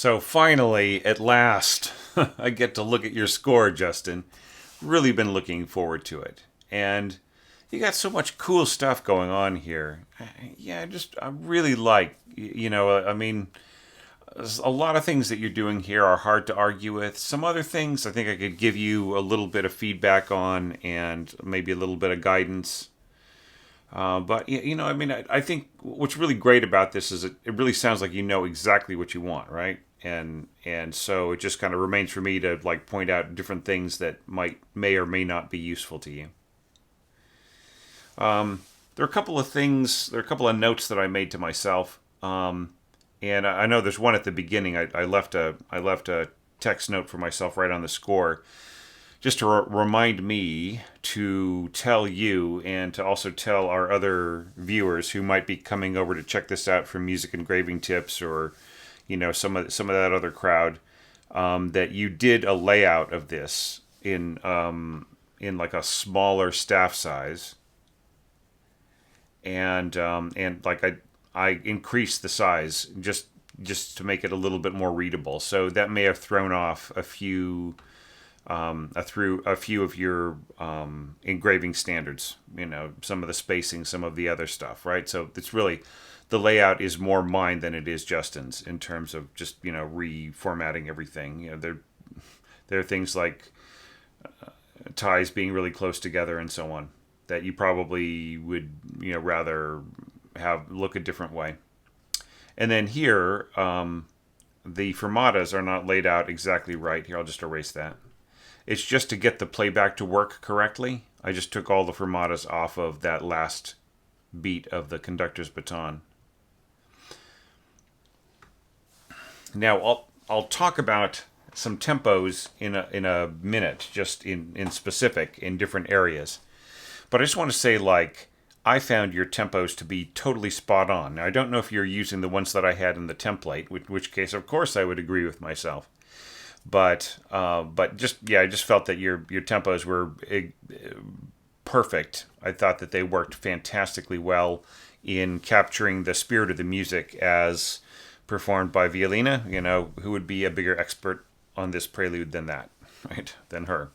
So finally, at last, I get to look at your score, Justin. Really been looking forward to it. And you got so much cool stuff going on here. Yeah, I really like, I mean, a lot of things that you're doing here are hard to argue with. Some other things I think I could give you a little bit of feedback on and maybe a little bit of guidance. But I mean, I think what's really great about this is it really sounds like you know exactly what you want, right? And so it just kind of remains for me to like point out different things that may or may not be useful to you. There are a couple of things. There are a couple of notes that I made to myself, and I know there's one at the beginning. I left a text note for myself right on the score, just to remind me to tell you and to also tell our other viewers who might be coming over to check this out for music engraving tips or some of that other crowd, that you did a layout of this in like a smaller staff size, and like I increased the size just to make it a little bit more readable. So that may have thrown off through a few of your engraving standards, some of the spacing, some of the other stuff, right? So it's really, the layout is more mine than it is Justin's in terms of just, reformatting everything. There are things like ties being really close together and so on that you probably would, rather have look a different way. And then here, the fermatas are not laid out exactly right. Here, I'll just erase that. It's just to get the playback to work correctly. I just took all the fermatas off of that last beat of the conductor's baton. Now I'll talk about some tempos in a minute, just in specific in different areas. But I just want to say, like, I found your tempos to be totally spot on. Now, I don't know if you're using the ones that I had in the template, in which case, of course, I would agree with myself. But I just felt that your tempos were perfect. I thought that they worked fantastically well in capturing the spirit of the music as performed by Violina. Who would be a bigger expert on this prelude than that, right? Than her.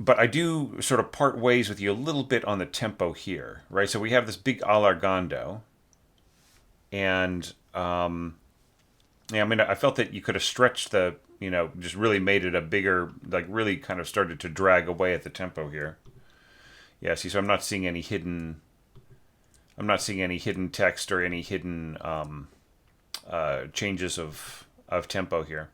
But I do sort of part ways with you a little bit on the tempo here, right? So we have this big allargando, and yeah, I mean, I felt that you could have stretched just really made it a bigger, like really kind of started to drag away at the tempo here. Yeah, see, so I'm not seeing any hidden text or any hidden changes of tempo here.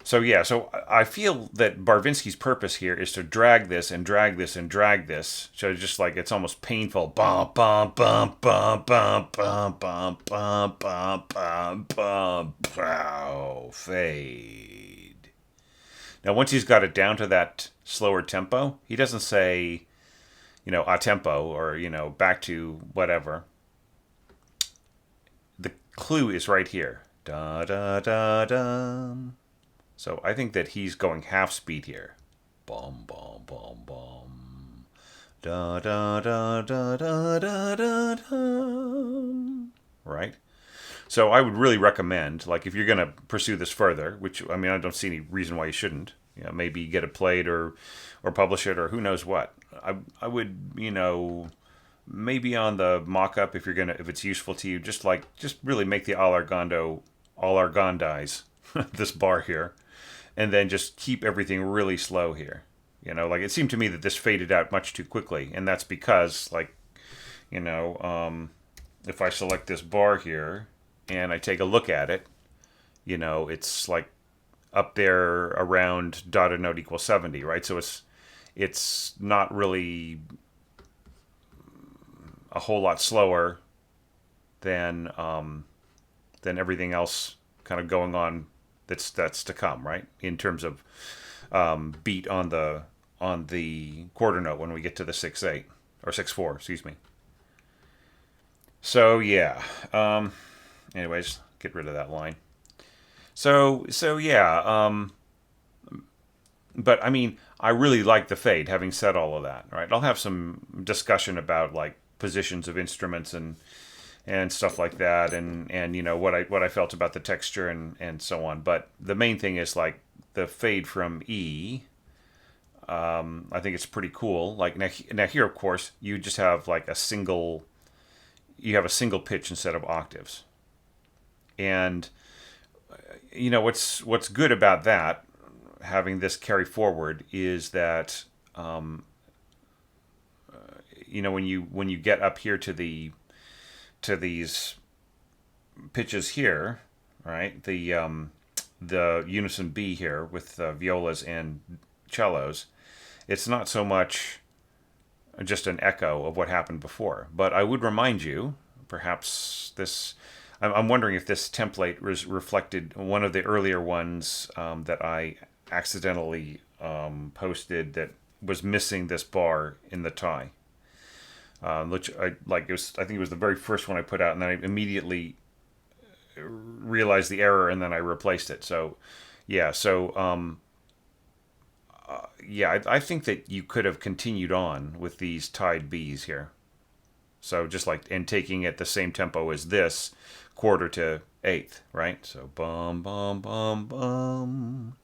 So yeah, so I feel that Barvinsky's purpose here is to drag this and drag this and drag this. So just like it's almost painful. Bum bum bum bum bum bum bum bum bum bum bum pow fade. Now once he's got it down to that slower tempo, he doesn't say, a tempo or back to whatever. The clue is right here. Da da da da. So I think that he's going half speed here. Bum bum bum bum. Da da da da da da da da. Right? So I would really recommend, like, if you're going to pursue this further, which, I mean, I don't see any reason why you shouldn't. Maybe get it played or publish it or who knows what. I would, maybe on the mock-up, if it's useful to you, just really make the allargandize this bar here. And then just keep everything really slow here. Like it seemed to me that this faded out much too quickly. And that's because, like, if I select this bar here and I take a look at it, it's like up there around dotted note equals 70, right? So it's not really a whole lot slower than everything else kind of going on that's to come, right? In terms of beat on the quarter note when we get to the 6/8 or 6/4, excuse me. So yeah. Anyways, get rid of that line. So yeah. But I mean, I really like the fade. Having said all of that, right? I'll have some discussion about like positions of instruments and and stuff like that, and what I felt about the texture and so on. But the main thing is like the fade from E. I think it's pretty cool. Like now here, of course, you just have like you have a single pitch instead of octaves. And what's good about that, having this carry forward, is that when you get up here to these pitches here, right? The unison B here with violas and cellos, it's not so much just an echo of what happened before. But I would remind you, perhaps this. I'm wondering if this template reflected one of the earlier ones that I accidentally posted that was missing this bar in the tie. Which I like. I think it was the very first one I put out, and then I immediately realized the error, and then I replaced it. So, yeah. I think that you could have continued on with these tied Bs here. So just like, and taking it the same tempo as this, quarter to eighth, right? So bum bum bum bum.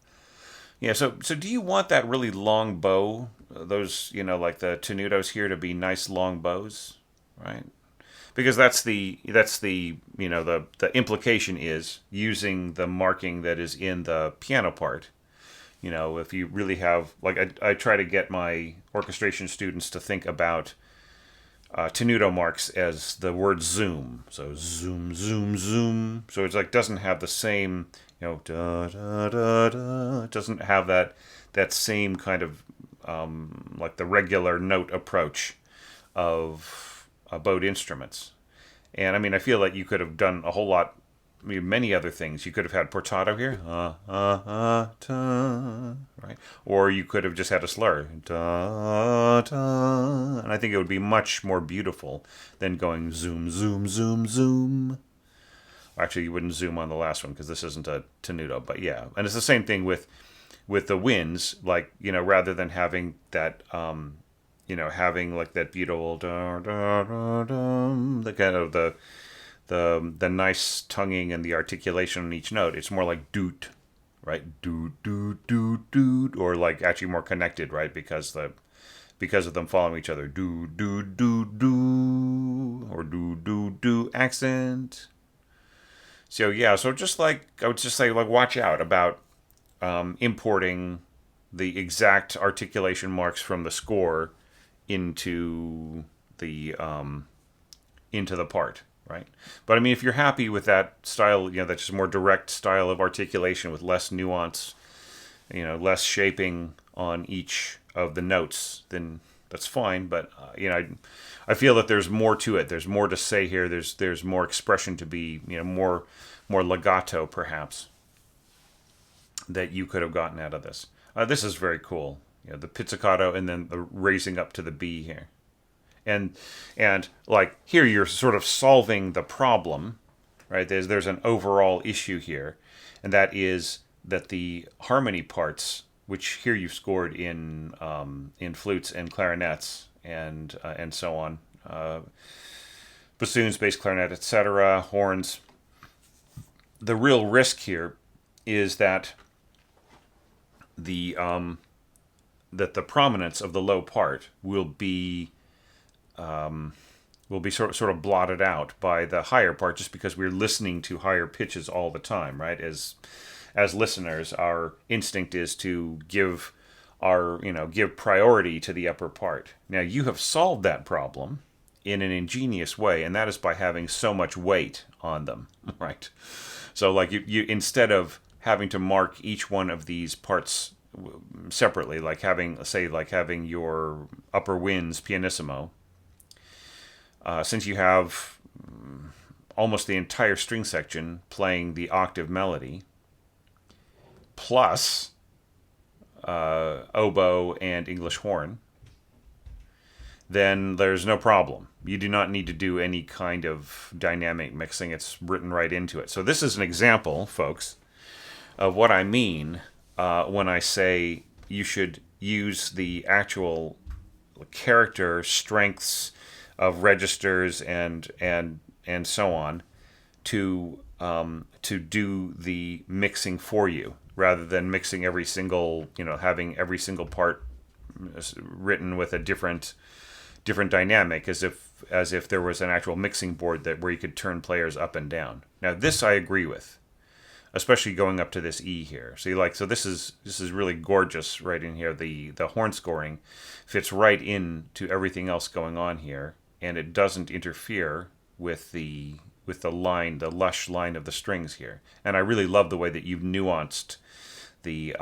Yeah. So do you want that really long bow? Those like the tenutos here to be nice long bows, right? Because that's the the implication is using the marking that is in the piano part. If you really have, like, I try to get my orchestration students to think about tenuto marks as the word zoom. So zoom, zoom, zoom. So it's like doesn't have the same, da da da da. It doesn't have that same kind of like the regular note approach of bowed instruments. And I mean, I feel like you could have done a whole lot. I mean, many other things. You could have had portato here, right? Or you could have just had a slur, da, da, and I think it would be much more beautiful than going zoom, zoom, zoom, zoom. Actually, you wouldn't zoom on the last one because this isn't a tenuto, but yeah. And it's the same thing with the winds, like, rather than having that, having like that beautiful, da, da, da, da, the kind of the nice tonguing and the articulation on each note. It's more like doot, right? Doot, doot, doot, doot, or like actually more connected, right? Because of them following each other. Do, do, do, do, or do, do, do, accent. So yeah, so just like, I would just say, like, watch out about importing the exact articulation marks from the score into the part, right? But I mean, if you're happy with that style, that's just more direct style of articulation with less nuance, less shaping on each of the notes, then that's fine. But I feel that there's more to it. There's more to say here. There's more expression to be, more legato perhaps that you could have gotten out of this. This is very cool. The pizzicato and then the raising up to the B here. And like here you're sort of solving the problem, right? There's an overall issue here, and that is that the harmony parts, which here you've scored in flutes and clarinets and so on, bassoons, bass clarinet, etc., horns. The real risk here is that the prominence of the low part will be sort of blotted out by the higher part, just because we're listening to higher pitches all the time, right? As listeners, our instinct is to give priority to the upper part. Now, you have solved that problem in an ingenious way, and that is by having so much weight on them, right? So, like, you instead of having to mark each one of these parts separately, like having your upper winds pianissimo, since you have almost the entire string section playing the octave melody, plus oboe and English horn, then there's no problem. You do not need to do any kind of dynamic mixing. It's written right into it. So this is an example, folks, of what I mean when I say you should use the actual character strengths of registers and and so on to do the mixing for you, rather than mixing every single, having every single part written with a different dynamic, as if there was an actual mixing board where you could turn players up and down. Now this I agree with, especially going up to this E here. So this is really gorgeous right in here. The horn scoring fits right into everything else going on here, and it doesn't interfere with the line, the lush line of the strings here. And I really love the way that you've nuanced the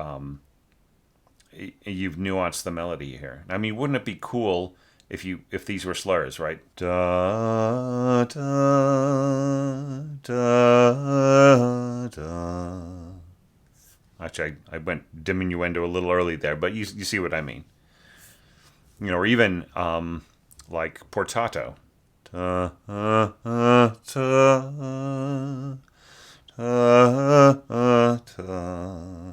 melody here. I mean, wouldn't it be cool if these were slurs, right? Da da da da. Actually, I went diminuendo a little early there, but you see what I mean. Or even like portato. Da da da da da.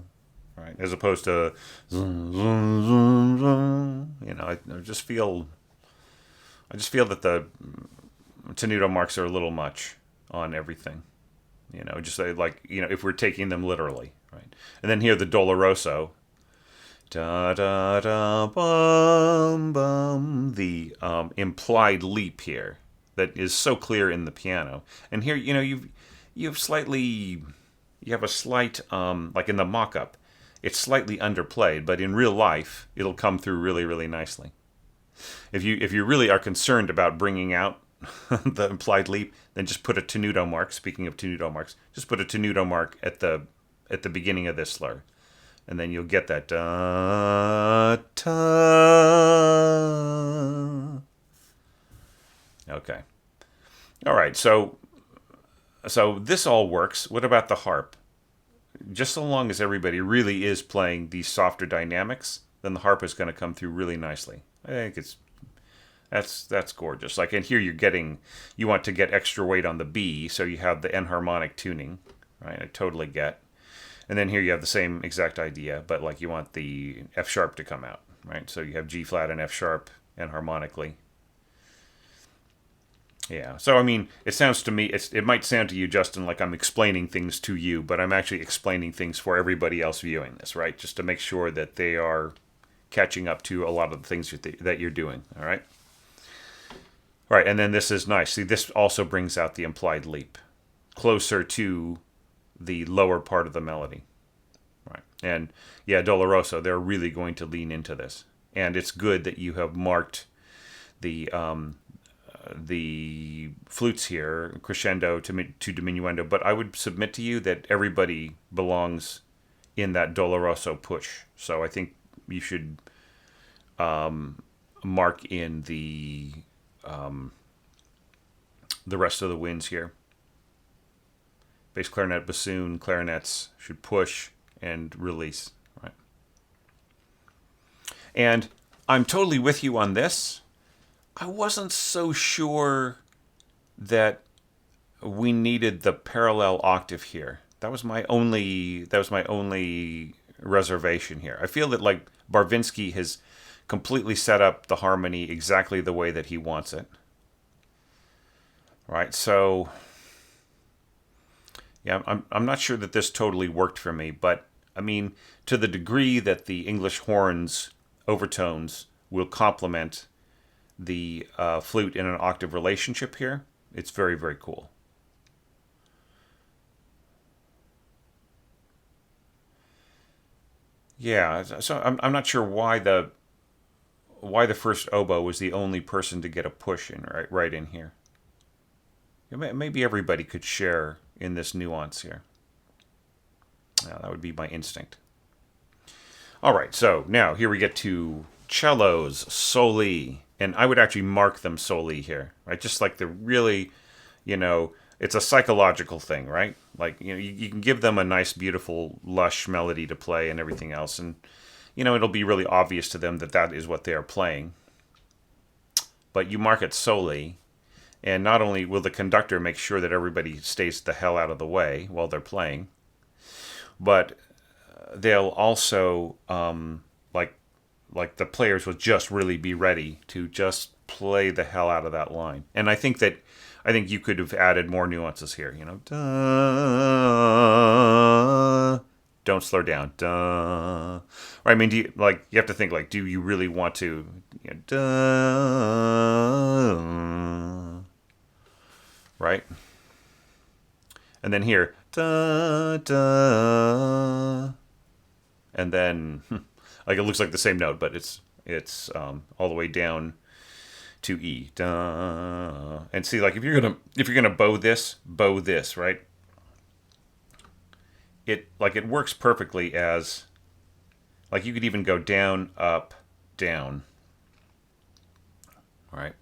Right, as opposed to zoom, zoom, zoom, zoom. I just feel that the tenuto marks are a little much on everything. Just if we're taking them literally, right? And then here the doloroso, da da da bum bum, the implied leap here that is so clear in the piano. And here, you have a slight like in the mock-up, it's slightly underplayed, but in real life it'll come through really, really nicely. If you really are concerned about bringing out the implied leap, then just put a tenuto mark. Speaking of tenuto marks, just put a tenuto mark at the beginning of this slur, and then you'll get that da ta. Okay, all right. So this all works. What about the harp? Just so long as everybody really is playing these softer dynamics, then the harp is going to come through really nicely. I think that's gorgeous. Like, and here you want to get extra weight on the B, so you have the enharmonic tuning, right? I totally get. And then here you have the same exact idea, but like you want the F sharp to come out, right? So you have G flat and F sharp enharmonically. Yeah. So I mean, it sounds to me, it might sound to you, Justin, like I'm explaining things to you, but I'm actually explaining things for everybody else viewing this, right? Just to make sure that they are catching up to a lot of the things that you're doing. All right. All right. And then this is nice. See, this also brings out the implied leap closer to the lower part of the melody. Right. And yeah, Doloroso, they're really going to lean into this. And it's good that you have marked the flutes here, crescendo to diminuendo, but I would submit to you that everybody belongs in that Doloroso push. So I think you should mark in the rest of the winds here. Bass clarinet, bassoon, clarinets should push and release. Right. And I'm totally with you on this. I wasn't so sure that we needed the parallel octave here. That was my only reservation here. I feel that like Barvinsky has completely set up the harmony exactly the way that he wants it. Right? So yeah, I'm not sure that this totally worked for me, but I mean, to the degree that the English horns overtones will complement the flute in an octave relationship here, it's very, very cool. Yeah, so I'm not sure why the first oboe was the only person to get a push in right in here. Maybe everybody could share in this nuance here. Yeah, that would be my instinct. All right, so now here we get to cellos soli. And I would actually mark them soli here, right? Just like the really, it's a psychological thing, right? Like, you can give them a nice, beautiful, lush melody to play and everything else. And, it'll be really obvious to them that is what they are playing. But you mark it soli. And not only will the conductor make sure that everybody stays the hell out of the way while they're playing, but they'll also, like the players will just really be ready to just play the hell out of that line. And I think you could have added more nuances here. Duh, don't slow down. Duh. Or, I mean, you have to think do you really want to? Duh. Right. And then here, da da, and then it looks like the same note, but it's all the way down to E. Da. And see, if you're gonna bow this, right? It works perfectly as you could even go down, up, down, right?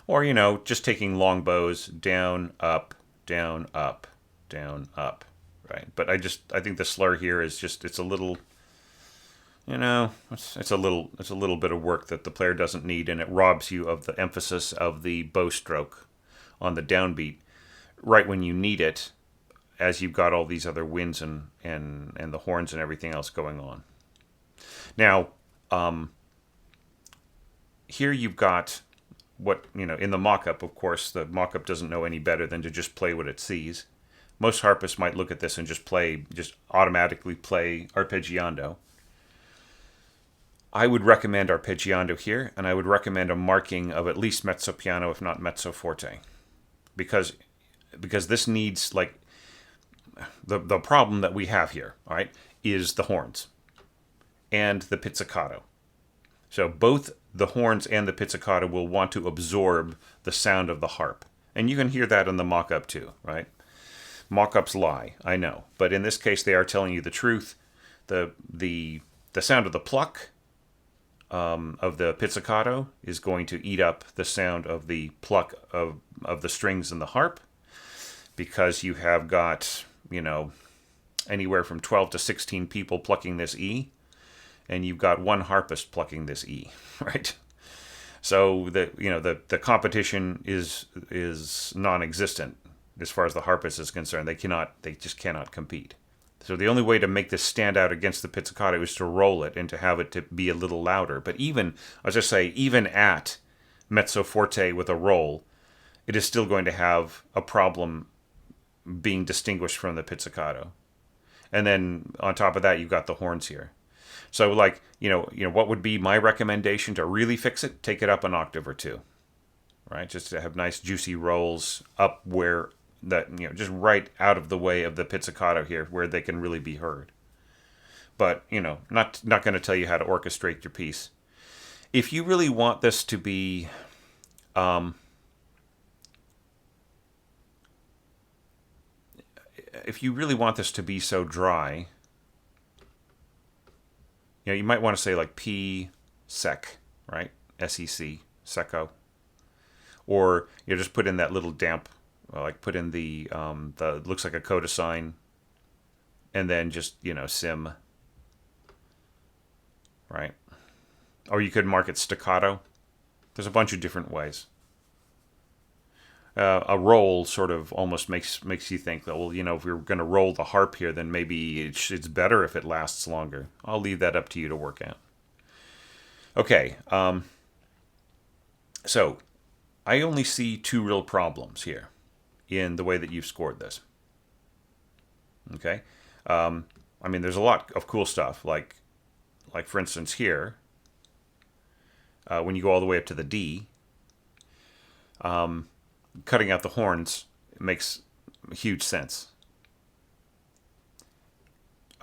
Or just taking long bows, down, up, down, up, down, up, right? But I think the slur here is it's a little, it's a little bit of work that the player doesn't need, and it robs you of the emphasis of the bow stroke on the downbeat right when you need it, as you've got all these other winds and the horns and everything else going on. Now, here you've got what, in the mock-up, of course, the mock-up doesn't know any better than to just play what it sees. Most harpists might look at this and just automatically play arpeggiando. I would recommend arpeggiando here, and I would recommend a marking of at least mezzo piano, if not mezzo forte. Because this needs, the problem that we have here, all right, is the horns and the pizzicato. So both the horns and the pizzicato will want to absorb the sound of the harp. And you can hear that in the mock-up too, right? Mock-ups lie, I know. But in this case, they are telling you the truth. The sound of the pluck of the pizzicato is going to eat up the sound of the pluck of the strings in the harp, because you have got, anywhere from 12 to 16 people plucking this E, and you've got one harpist plucking this E, right? So the competition is non-existent as far as the harpist is concerned. They just cannot compete. So the only way to make this stand out against the pizzicato is to roll it and to have it to be a little louder. But even at mezzo forte with a roll, it is still going to have a problem being distinguished from the pizzicato. And then on top of that, you've got the horns here. So what would be my recommendation to really fix it? Take it up an octave or two, right? Just to have nice juicy rolls up where that, just right out of the way of the pizzicato here, where they can really be heard. But, not going to tell you how to orchestrate your piece. If you really want this to be, so dry, you might want to say P sec, right? SEC, secco. Or just put in that little damp, put in the looks like a coda sign, and then just sim, right? Or you could mark it staccato. There's a bunch of different ways. A roll sort of almost makes you think that, well, if we're going to roll the harp here, then maybe it's better if it lasts longer. I'll leave that up to you to work out. Okay, so I only see two real problems here in the way that you've scored this. Okay, there's a lot of cool stuff, like for instance here, when you go all the way up to the D, cutting out the horns makes huge sense.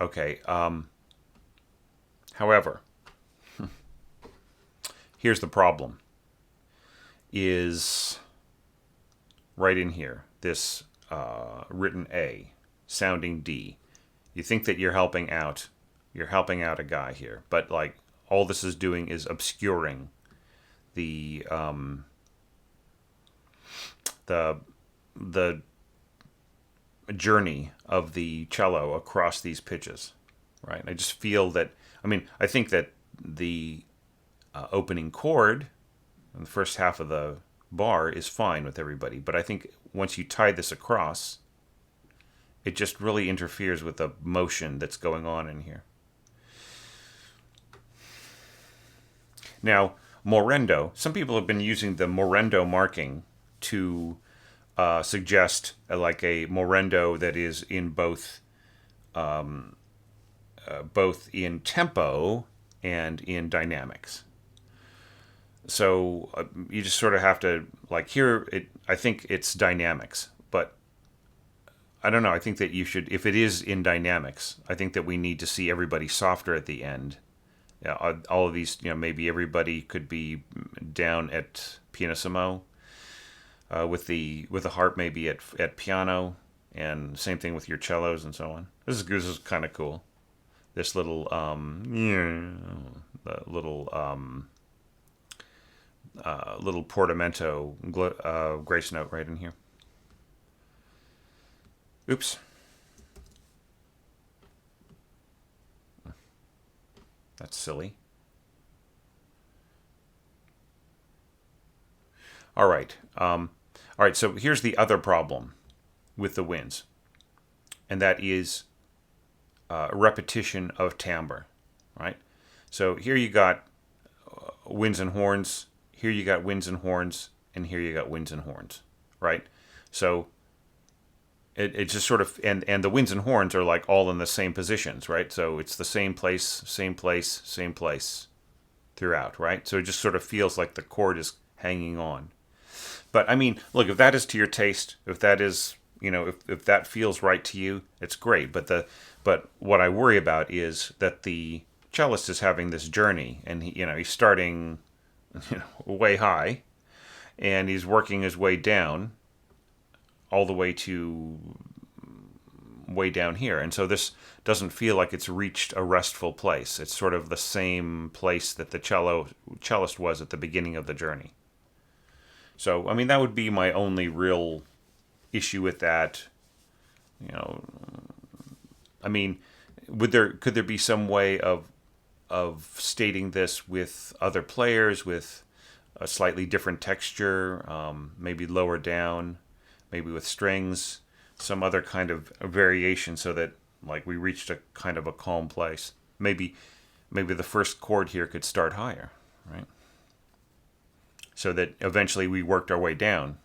Okay, however, here's the problem, is right in here, this written A, sounding D. You think that you're helping out a guy here, but all this is doing is obscuring the journey of the cello across these pitches, right? I just feel that, I think that the opening chord in the first half of the bar is fine with everybody, but I think once you tie this across, it just really interferes with the motion that's going on in here. Now, morendo, some people have been using the morendo marking to suggest like a morendo that is in both in tempo and in dynamics. So you just sort of have to like here. I think it's dynamics, but I don't know. I think that you should, if it is in dynamics, I think that we need to see everybody softer at the end. Yeah, all of these, maybe everybody could be down at pianissimo, with the harp maybe at piano, and same thing with your cellos and so on. This is kind of cool. This little little portamento grace note right in here. Oops, that's silly. All right. All right. So here's the other problem with the winds, and that is repetition of timbre. Right. So here you got winds and horns. Here you got winds and horns, and here you got winds and horns. Right. So it just sort of and the winds and horns are like all in the same positions. Right. So it's the same place, same place, same place throughout. Right. So it just sort of feels like the chord is hanging on. But I mean, look, if that is to your taste, if that is, if that feels right to you, it's great. But what I worry about is that the cellist is having this journey, and he's starting, way high, and he's working his way down, all the way to way down here, and so this doesn't feel like it's reached a restful place. It's sort of the same place that the cellist was at the beginning of the journey. So, I mean, that would be my only real issue with that. You know, I mean, could there be some way of stating this with other players with a slightly different texture, maybe lower down, maybe with strings, some other kind of variation, so that like we reached a kind of a calm place. Maybe the first chord here could start higher, right? So that eventually we worked our way down.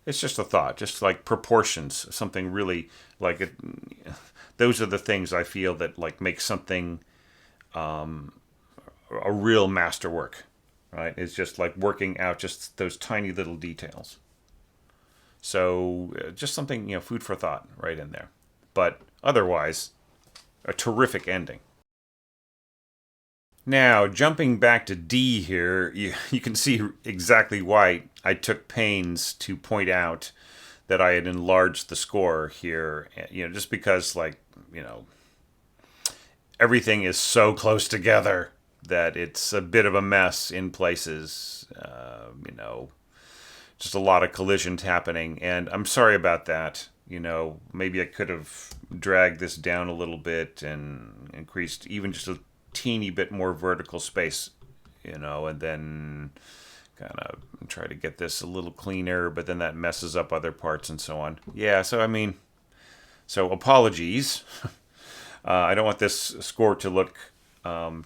It's just a thought, just like proportions, something really like it. Those are the things I feel that like make something a real masterwork, right? It's just like working out just those tiny little details. So just something, food for thought right in there. But otherwise, a terrific ending. Now, jumping back to D here, you can see exactly why I took pains to point out that I had enlarged the score here. Just because, everything is so close together that it's a bit of a mess in places. Just a lot of collisions happening, and I'm sorry about that. Maybe I could have dragged this down a little bit and increased even just a teeny bit more vertical space, and then kind of try to get this a little cleaner, but then that messes up other parts and so on. Yeah, so apologies. I don't want this score to look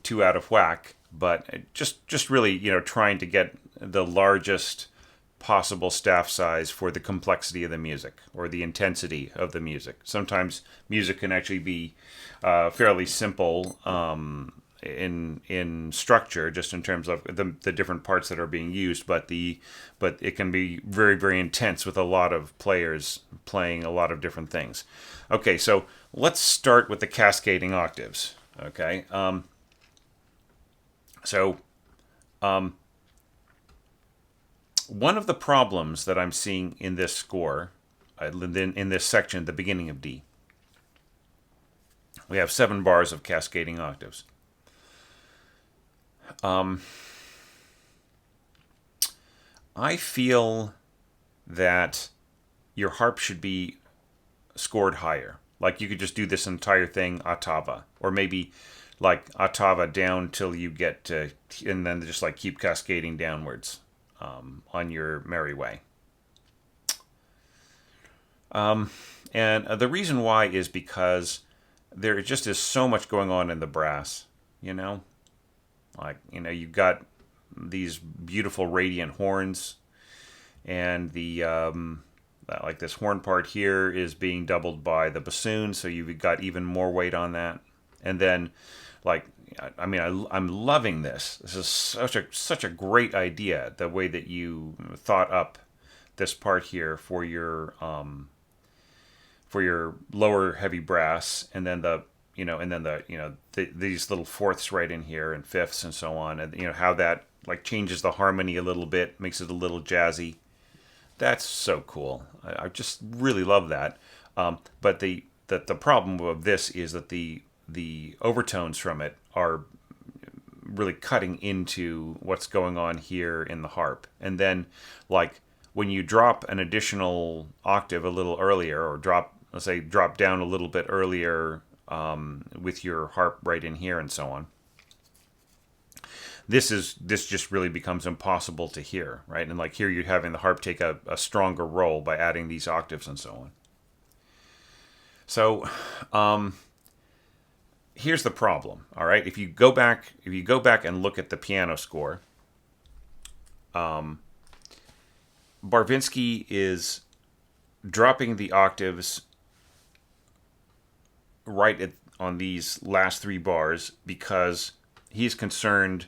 too out of whack, but just really, trying to get the largest possible staff size for the complexity of the music or the intensity of the music. Sometimes music can actually be fairly simple in structure, just in terms of the different parts that are being used, but it can be very, very intense with a lot of players playing a lot of different things. Okay, so let's start with the cascading octaves. Okay, one of the problems that I'm seeing in this score, in this section at the beginning of D, we have 7 bars of cascading octaves. I feel that your harp should be scored higher. Like you could just do this entire thing ottava, or maybe like ottava down till you get to, and then just like keep cascading downwards on your merry way. And the reason why is because there just is so much going on in the brass, Like, you've got these beautiful radiant horns, and the like this horn part here is being doubled by the bassoon, so you've got even more weight on that. And then, like, I'm loving this. This is such a great idea. The way that you thought up this part here for your lower heavy brass, and then these little fourths right in here and fifths and so on, and how that like changes the harmony a little bit, makes it a little jazzy. That's so cool. I just really love that. But the problem of this is that the overtones from it are really cutting into what's going on here in the harp. And then, like, when you drop an additional octave a little earlier, or let's say drop down a little bit earlier with your harp right in here and so on, this just really becomes impossible to hear, right? And like here, you're having the harp take a stronger role by adding these octaves and so on. So here's the problem. All right, if you go back and look at the piano score, Barvinsky is dropping the octaves right on these last three bars because he's concerned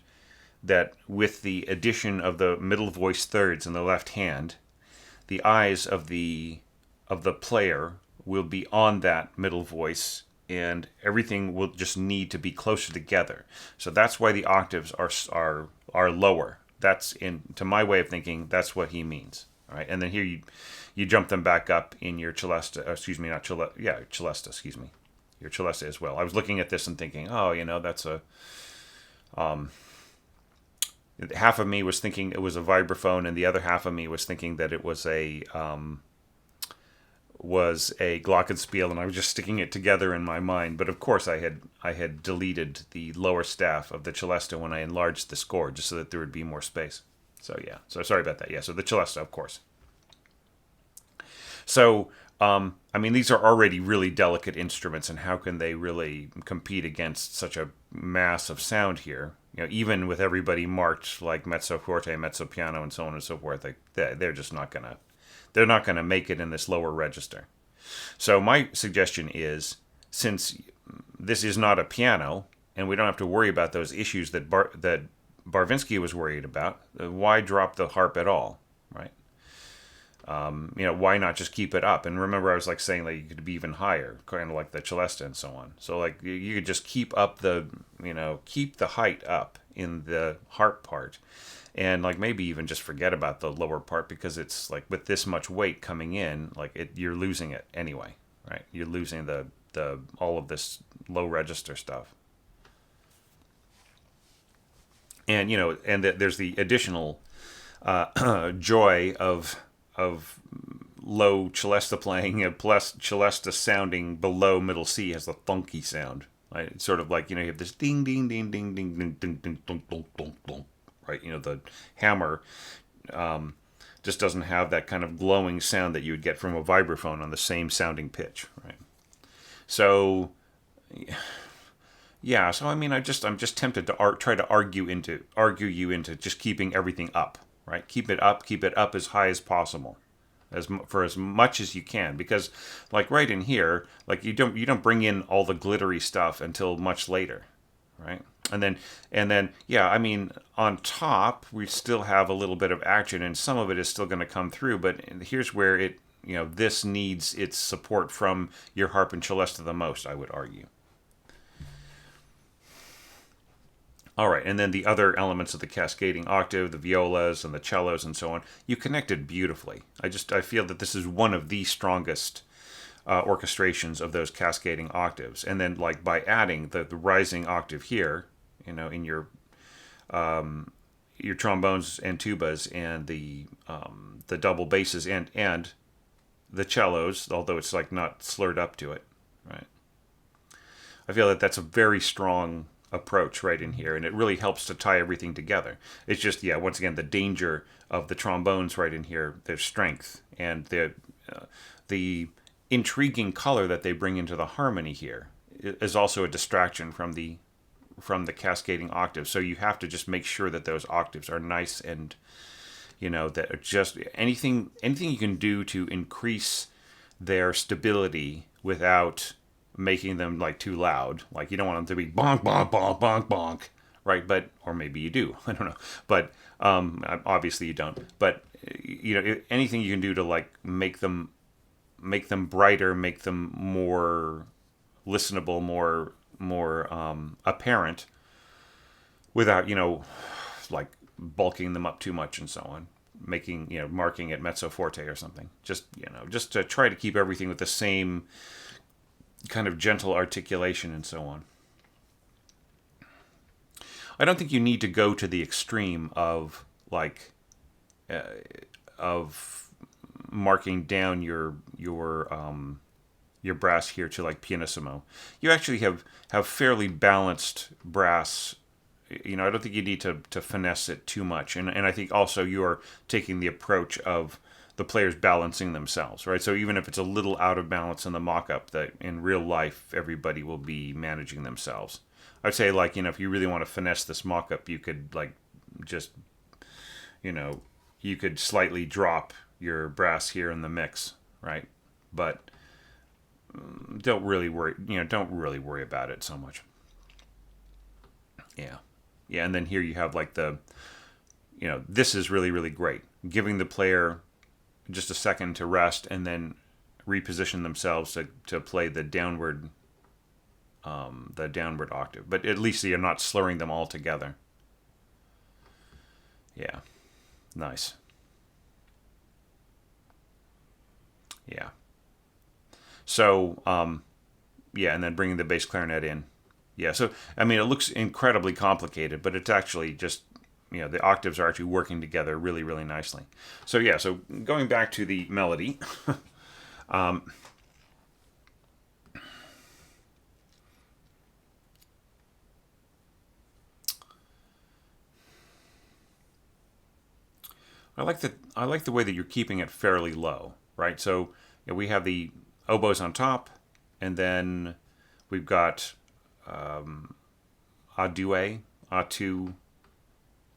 that with the addition of the middle voice thirds in the left hand, the eyes of the player will be on that middle voice, and everything will just need to be closer together. So that's why the octaves are lower. That's, to my way of thinking, that's what he means. All right, and then here you jump them back up in your celesta. Celesta. Excuse me, your celesta as well. I was looking at this and thinking, that's a half of me was thinking it was a vibraphone, and the other half of me was thinking that it was a glockenspiel, and I was just sticking it together in my mind. But of course, I had deleted the lower staff of the celesta when I enlarged the score, just so that there would be more space. So yeah, so sorry about that. Yeah, so the celesta, of course. So these are already really delicate instruments, and how can they really compete against such a mass of sound here? Even with everybody marked like mezzo forte, mezzo piano, and so on and so forth, they're just not gonna make it in this lower register. So my suggestion is, since this is not a piano, and we don't have to worry about those issues that Barvinsky was worried about, why drop the harp at all, right? Why not just keep it up? And remember, I was like saying that you could be even higher, kind of like the celesta and so on. So like you could just keep up keep the height up in the harp part, and like maybe even just forget about the lower part, because it's like with this much weight coming in, like you're losing it anyway, right? You're losing the all of this low register stuff. And there's the additional joy of low celesta playing, plus celesta sounding below middle C has a funky sound. Right? It's sort of like you have this ding ding ding ding ding ding ding ding ding ding ding ding. Right? The hammer just doesn't have that kind of glowing sound that you would get from a vibraphone on the same sounding pitch. Right? So yeah, so I'm just tempted to try to argue you into just keeping everything up, right? Keep it up as high as possible, for as much as you can, because like right in here, like you don't bring in all the glittery stuff until much later, right? And then yeah, on top we still have a little bit of action, and some of it is still going to come through, but here's where it this needs its support from your harp and celesta the most, I would argue. All right, and then the other elements of the cascading octave, the violas and the cellos and so on, you connected beautifully. I feel that this is one of the strongest orchestrations of those cascading octaves. And then, like, by adding the rising octave here, in your trombones and tubas, and the double basses and the cellos, although it's like not slurred up to it, right? I feel that that's a very strong approach right in here, and it really helps to tie everything together. It's just, yeah, once again, the danger of the trombones right in here, their strength, and the intriguing color that they bring into the harmony here is also a distraction from the from the cascading octaves. So you have to just make sure that those octaves are nice and, that are just anything you can do to increase their stability without making them like too loud. Like you don't want them to be bonk bonk bonk bonk bonk, right? But or maybe you do. I don't know. But obviously you don't. But anything you can do to like make them brighter, make them more listenable, more apparent, without like bulking them up too much and so on, making marking it mezzo forte or something. Just to try to keep everything with the same kind of gentle articulation and so on. I don't think you need to go to the extreme of like of marking down your brass here to like pianissimo. You actually have fairly balanced brass. I don't think you need to finesse it too much. And I think also you're taking the approach of the players balancing themselves, right? So even if it's a little out of balance in the mock-up, that in real life everybody will be managing themselves. I'd say like, if you really want to finesse this mock-up, you could like just, you could slightly drop your brass here in the mix, right? But don't really worry about it so much. Yeah, and then here you have like this is really, really great, giving the player just a second to rest and then reposition themselves to play the downward octave. But at least you're not slurring them all together. Yeah, nice. Yeah. So, and then bringing the bass clarinet in. Yeah, so, I mean, it looks incredibly complicated, but it's actually just, the octaves are actually working together really, really nicely. So, yeah, so going back to the melody. I like the way that you're keeping it fairly low, right? So we have the oboes on top, and then we've got A2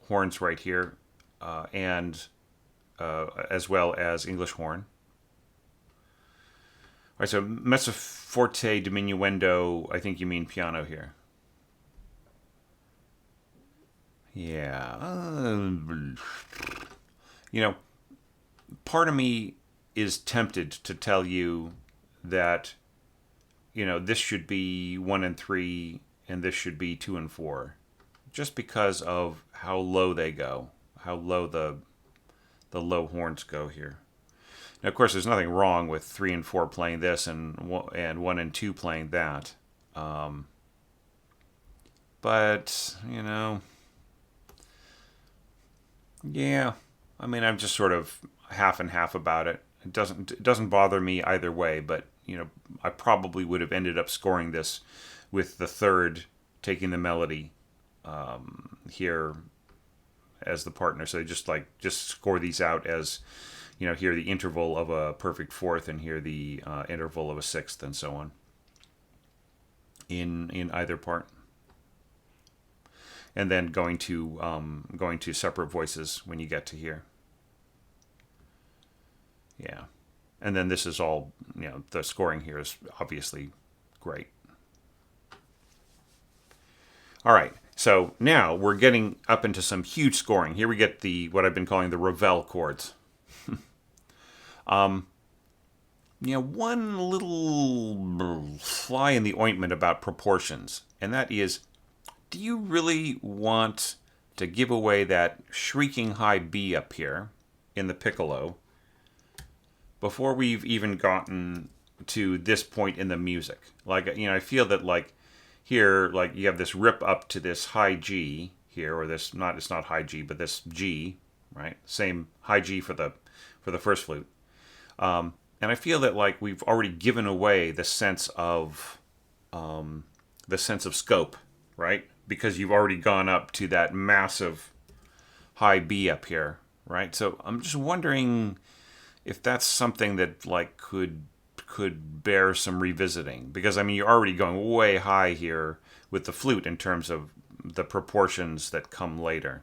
horns right here, and as well as English horn. All right, so mezzo forte diminuendo. I think you mean piano here. Yeah. Part of me is tempted to tell you that, this should be 1 and 3 and this should be 2 and 4, just because of how low they go, how low the low horns go here. Now, of course, there's nothing wrong with 3 and 4 playing this and 1 and 2 playing that. But, yeah. I mean, I'm just sort of half and half about it. It doesn't bother me either way, but I probably would have ended up scoring this with the third taking the melody here as the partner. So just score these out as here the interval of a perfect fourth, and here the interval of a sixth, and so on in either part. And then going to separate voices when you get to here. Yeah. And then this is all, the scoring here is obviously great. All right. So now we're getting up into some huge scoring. Here we get what I've been calling the Ravel chords. One little fly in the ointment about proportions, and that is, do you really want to give away that shrieking high B up here in the piccolo before we've even gotten to this point in the music? Like, I feel that like here, like you have this rip up to this high G here, or it's not high G, but this G, right? Same high G for the first flute. And I feel that like we've already given away the sense of scope, right? Because you've already gone up to that massive high B up here, right? So I'm just wondering if that's something that like could bear some revisiting, because I mean you're already going way high here with the flute in terms of the proportions that come later.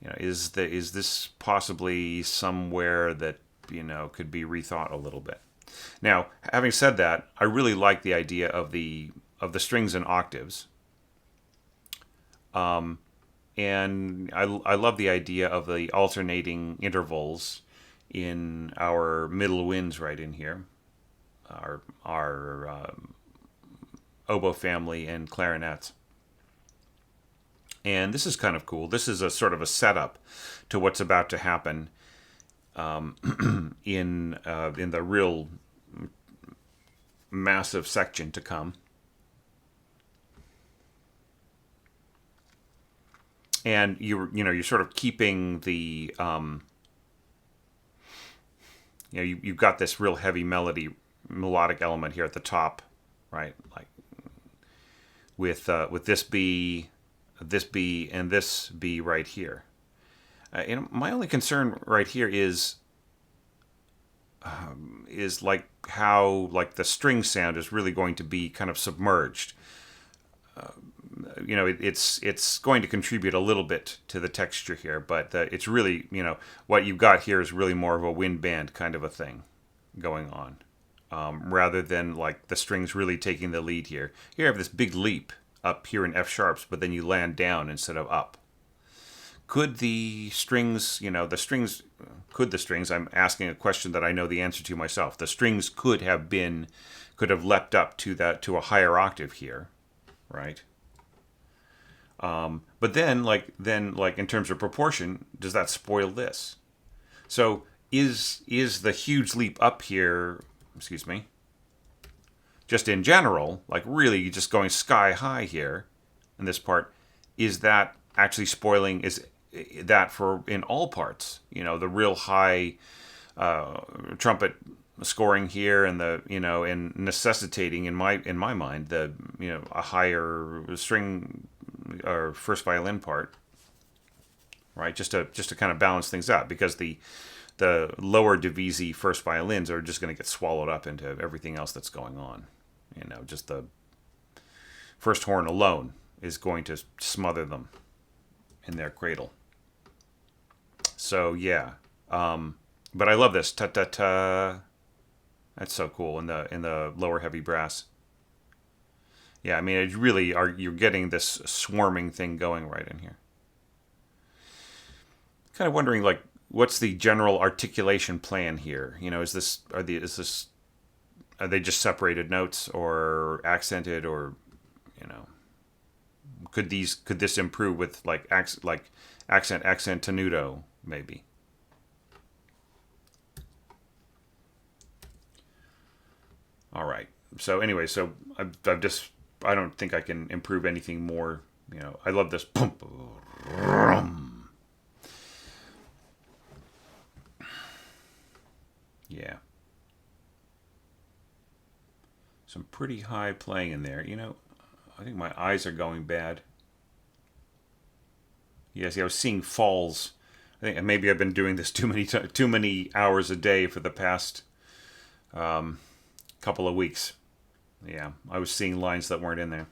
Is this possibly somewhere that could be rethought a little bit? Now, having said that, I really like the idea of the strings and octaves, and I love the idea of the alternating intervals in our middle winds right in here, our oboe family and clarinets. And this is kind of cool. This is a sort of a setup to what's about to happen in the real massive section to come. And you're sort of keeping the you've got this real heavy melodic element here at the top, right? Like with this B, and this B right here. My only concern right here is like how like the string sound is really going to be kind of submerged. It's going to contribute a little bit to the texture here, but it's really, what you've got here is really more of a wind band kind of a thing going on, rather than like the strings really taking the lead here. Here you have this big leap up here in F sharps, but then you land down instead of up. Could the strings, I'm asking a question that I know the answer to myself. The strings could have leapt up to a higher octave here, right? But then in terms of proportion, does that spoil this? So is the huge leap up here, just in general, like really just going sky high here in this part, is that actually spoiling, is that for in all parts, the real high trumpet scoring here and and necessitating in my mind the a higher string or first violin part, right? Just to kind of balance things out, because the lower divisi first violins are just going to get swallowed up into everything else that's going on. Just the first horn alone is going to smother them in their cradle. So yeah, but I love this ta ta ta. That's so cool in the lower heavy brass. Yeah, I mean, it really you're getting this swarming thing going right in here. Kind of wondering, like, what's the general articulation plan here? Are they just separated notes or accented, or could this improve with like accent tenuto maybe? All right. So anyway, I don't think I can improve anything more. I love this. Yeah. Some pretty high playing in there. I think my eyes are going bad. Yes, I was seeing falls. I think maybe I've been doing this too many hours a day for the past couple of weeks. Yeah, I was seeing lines that weren't in there.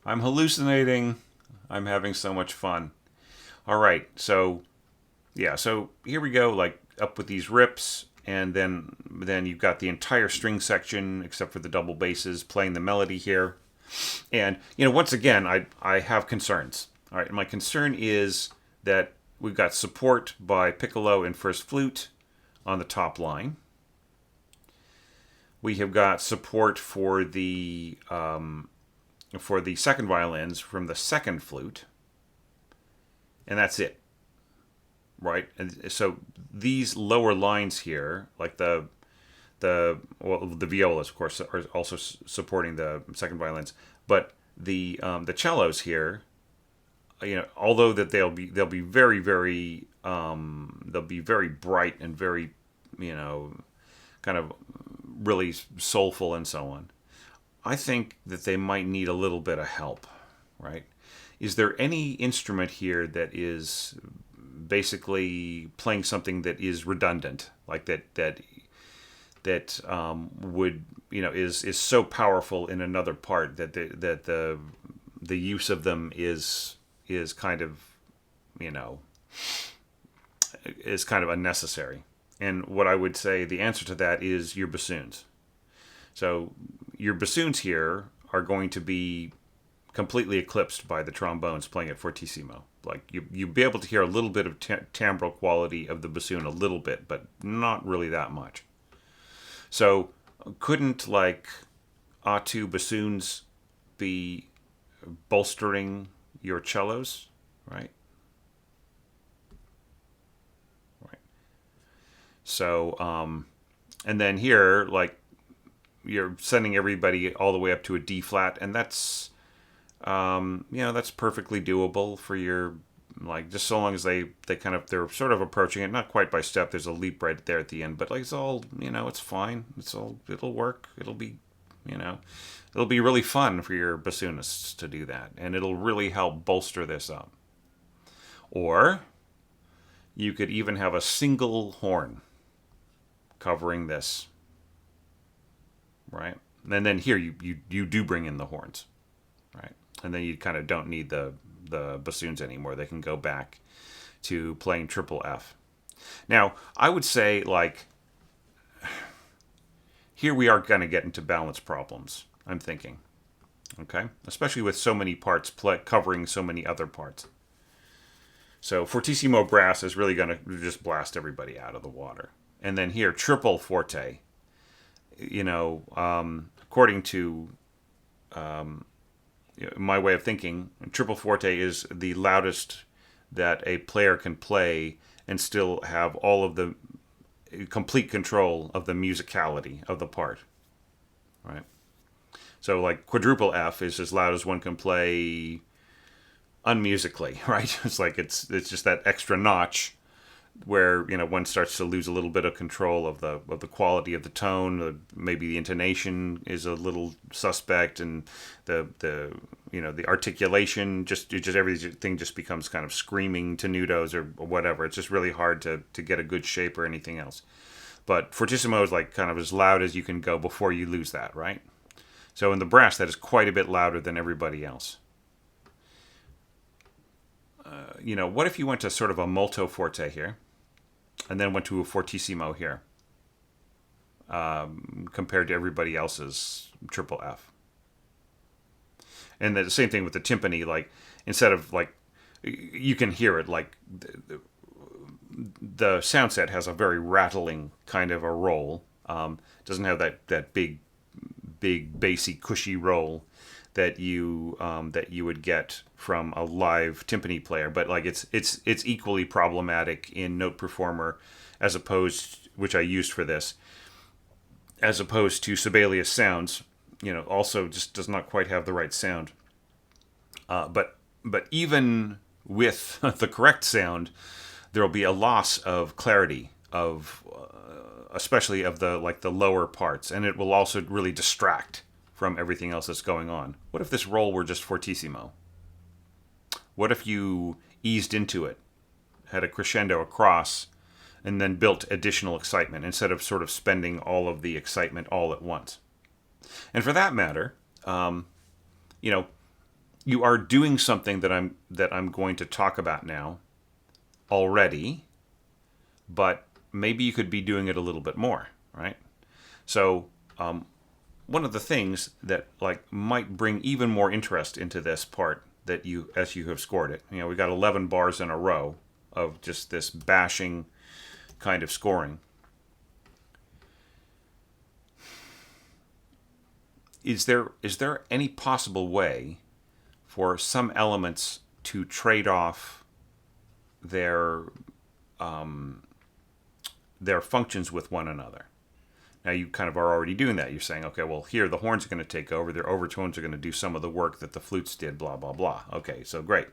I'm hallucinating. I'm having so much fun. All right, so here we go, like up with these rips, and then you've got the entire string section except for the double basses playing the melody here. And once again, I have concerns. All right, my concern is that we've got support by piccolo and first flute on the top line. We have got support for the second violins from the second flute, and that's it, right? And so these lower lines here, like the violas, of course, are also supporting the second violins, but the cellos here, although that they'll be very very they'll be very bright and very kind of really soulful and so on. I think that they might need a little bit of help, right? Is there any instrument here that is basically playing something that is redundant, like that would is so powerful in another part that the the use of them is kind of, you know, is kind of unnecessary. And what I would say the answer to that is your bassoons. So your bassoons here are going to be completely eclipsed by the trombones playing at fortissimo. Like you'll be able to hear a little bit of timbral quality of the bassoon, a little bit, but not really that much. So couldn't like A2 bassoons be bolstering your cellos, right? Right. So, and then here, like, you're sending everybody all the way up to a D flat, and that's, that's perfectly doable for your, like, just so long as they're sort of approaching it, not quite by step. There's a leap right there at the end, but like it's all, it's fine. It'll work. It'll be really fun for your bassoonists to do that, and it'll really help bolster this up. Or you could even have a single horn covering this, right? And then here you do bring in the horns, right? And then you kind of don't need the bassoons anymore. They can go back to playing triple F. Now, I would say, like, here we are going to get into balance problems, I'm thinking. Okay? Especially with so many parts covering so many other parts. So fortissimo brass is really going to just blast everybody out of the water. And then here, triple forte, according to my way of thinking, triple forte is the loudest that a player can play and still have all of the complete control of the musicality of the part, right? So like quadruple F is as loud as one can play unmusically, right? It's like it's just that extra notch where one starts to lose a little bit of control of the quality of the tone. Maybe the intonation is a little suspect, and the articulation just everything just becomes kind of screaming tenutos or whatever. It's just really hard to get a good shape or anything else. But fortissimo is like kind of as loud as you can go before you lose that, right? So in the brass, that is quite a bit louder than everybody else. What if you went to sort of a molto forte here, and then went to a fortissimo here, compared to everybody else's triple F? And the same thing with the timpani. Like, instead of, like, you can hear it, like, the sound set has a very rattling kind of a roll. Doesn't have that big bassy cushy roll that you would get from a live timpani player, but like it's equally problematic in Note Performer, as opposed, which I used for this, as opposed to Sibelius Sounds. Also just does not quite have the right sound. But even with the correct sound, there will be a loss of clarity of especially of the lower parts, and it will also really distract from everything else that's going on. What if this roll were just fortissimo? What if you eased into it, had a crescendo across, and then built additional excitement instead of sort of spending all of the excitement all at once? And for that matter, you are doing something that I'm going to talk about now already, but maybe you could be doing it a little bit more, right? So, one of the things that might bring even more interest into this part that as you have scored it, we got 11 bars in a row of just this bashing kind of scoring. Is there any possible way for some elements to trade off their functions with one another? Now you kind of are already doing that. You're saying, okay, well, here the horns are going to take over. Their overtones are going to do some of the work that the flutes did, blah, blah, blah. Okay, so great.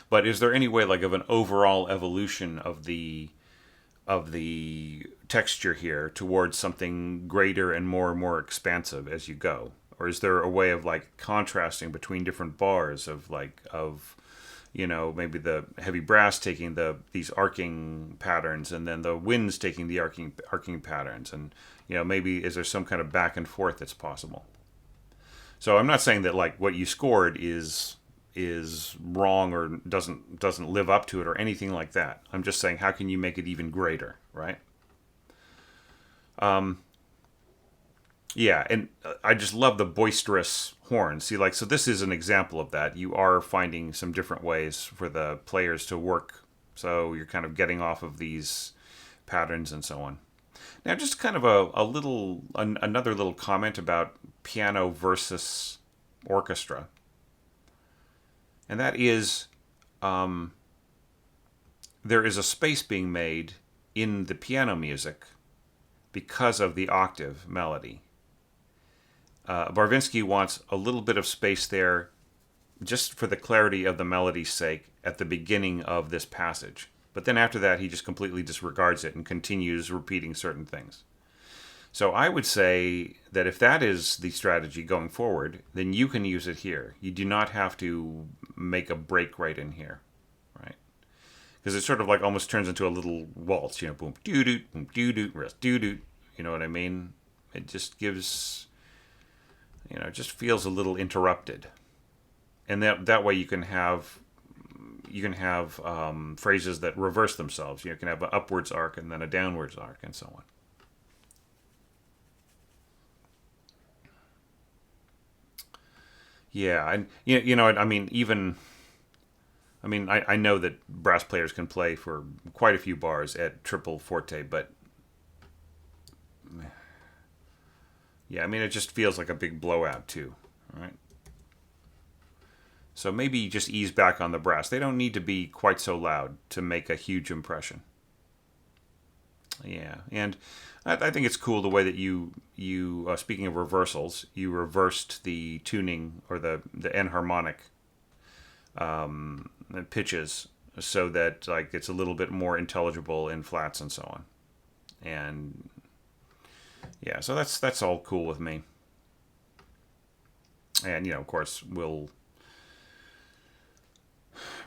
But is there any way of an overall evolution of the texture here towards something greater and more expansive as you go? Or is there a way of contrasting between different bars of maybe the heavy brass taking these arcing patterns, and then the winds taking the arcing patterns, and maybe is there some kind of back and forth that's possible? So I'm not saying that what you scored is is wrong or doesn't live up to it or anything like that. I'm just saying, how can you make it even greater, right? Yeah, and I just love the boisterous horn. See, like, so this is an example of that. You are finding some different ways for the players to work. So you're kind of getting off of these patterns and so on. Now, just kind of another little comment about piano versus orchestra. And that is, there is a space being made in the piano music because of the octave melody. Barvinsky wants a little bit of space there just for the clarity of the melody's sake at the beginning of this passage. But then after that, he just completely disregards it and continues repeating certain things. So I would say that if that is the strategy going forward, then you can use it here. You do not have to make a break right in here, right? Because it sort of like almost turns into a little waltz, boom, doo-doo, boom, doo-doo, rest, doo-doo. You know what I mean? It just gives, it just feels a little interrupted. And that way you can have phrases that reverse themselves. You can have an upwards arc and then a downwards arc and so on. Yeah, and I mean, I know that brass players can play for quite a few bars at triple forte, but yeah, I mean, it just feels like a big blowout too, right? So maybe just ease back on the brass. They don't need to be quite so loud to make a huge impression. Yeah, and I think it's cool the way that you speaking of reversals, you reversed the tuning or the enharmonic pitches so that like it's a little bit more intelligible in flats and so on. And yeah, so that's all cool with me. And of course, we'll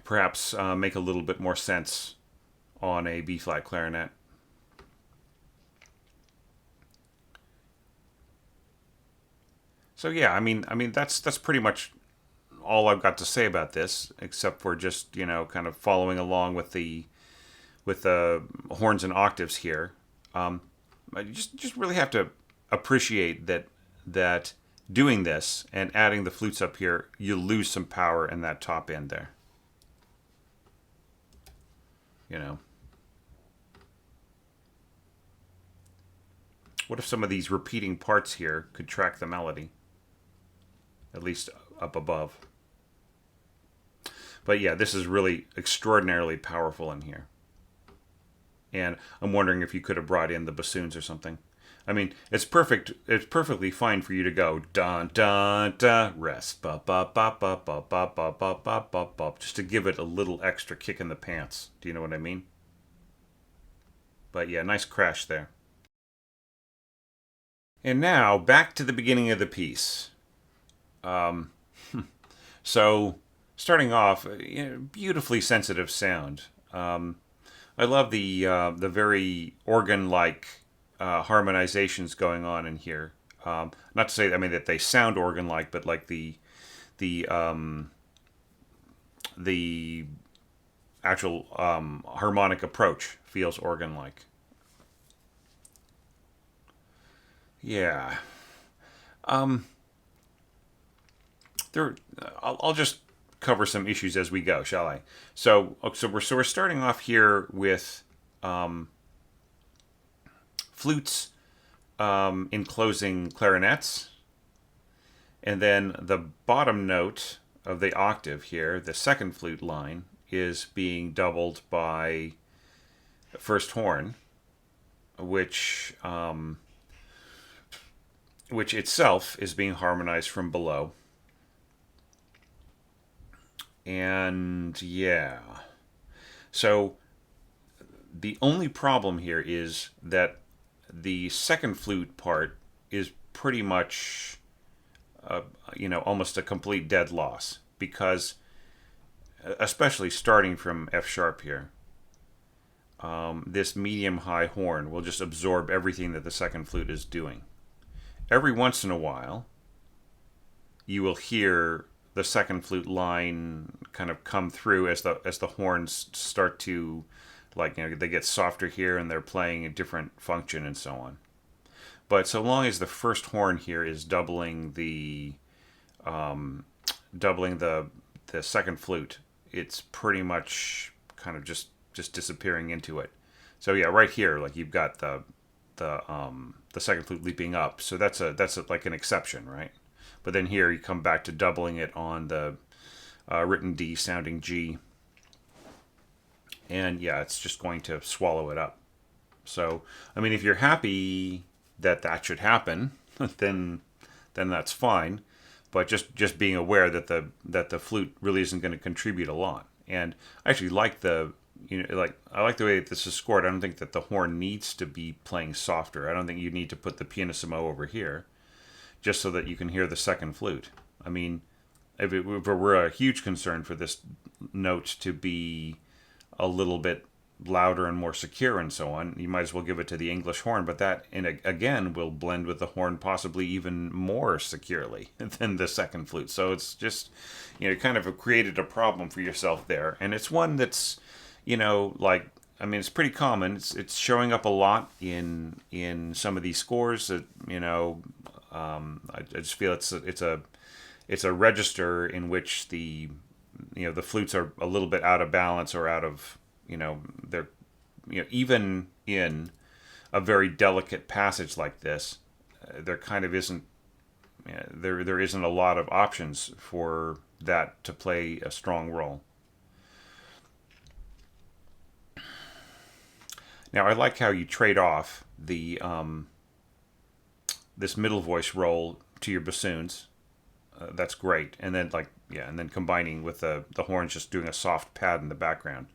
perhaps make a little bit more sense on a B flat clarinet. So yeah, I mean that's pretty much all I've got to say about this, except for just kind of following along with the horns and octaves here. I just really have to appreciate that doing this and adding the flutes up here, you lose some power in that top end there. What if some of these repeating parts here could track the melody? At least up above. But yeah, this is really extraordinarily powerful in here. And I'm wondering if you could have brought in the bassoons or something. I mean, it's perfect. It's perfectly fine for you to go dun dun dun rest ba ba ba ba ba ba ba ba ba ba ba, just to give it a little extra kick in the pants. Do you know what I mean? But yeah, nice crash there. And now back to the beginning of the piece. Um, so starting off, beautifully sensitive sound. I love the very organ-like harmonizations going on in here. Not to say, that they sound organ-like, but like the actual harmonic approach feels organ-like. Yeah. Um, there. I'll just cover some issues as we go, shall I? So we're starting off here with flutes enclosing clarinets, and then the bottom note of the octave here, the second flute line, is being doubled by first horn, which itself is being harmonized from below. And yeah, so the only problem here is that the second flute part is pretty much, almost a complete dead loss, because especially starting from F sharp here, this medium high horn will just absorb everything that the second flute is doing. Every once in a while, you will hear the second flute line kind of come through as the horns start to, like, they get softer here and they're playing a different function and so on. But so long as the first horn here is doubling the second flute, it's pretty much kind of just disappearing into it. So yeah, right here, like you've got the second flute leaping up. So that's like an exception, right? But then here you come back to doubling it on the written D sounding G, and yeah, it's just going to swallow it up. So I mean, if you're happy that should happen, then that's fine. But just being aware that the flute really isn't going to contribute a lot. And I actually like I like the way that this is scored. I don't think that the horn needs to be playing softer. I don't think you need to put the pianissimo over here just so that you can hear the second flute. I mean, if it were a huge concern for this note to be a little bit louder and more secure and so on, you might as well give it to the English horn, but that, again, will blend with the horn possibly even more securely than the second flute. So it's just, kind of created a problem for yourself there. And it's one that's, like, I mean, it's pretty common. It's showing up a lot in some of these scores that, I just feel it's a register in which the flutes are a little bit out of balance or out of, they're, even in a very delicate passage like this, there kind of isn't, there isn't a lot of options for that to play a strong role. Now, I like how you trade off the this middle voice role to your bassoons. That's great, and then and then combining with the horns, just doing a soft pad in the background.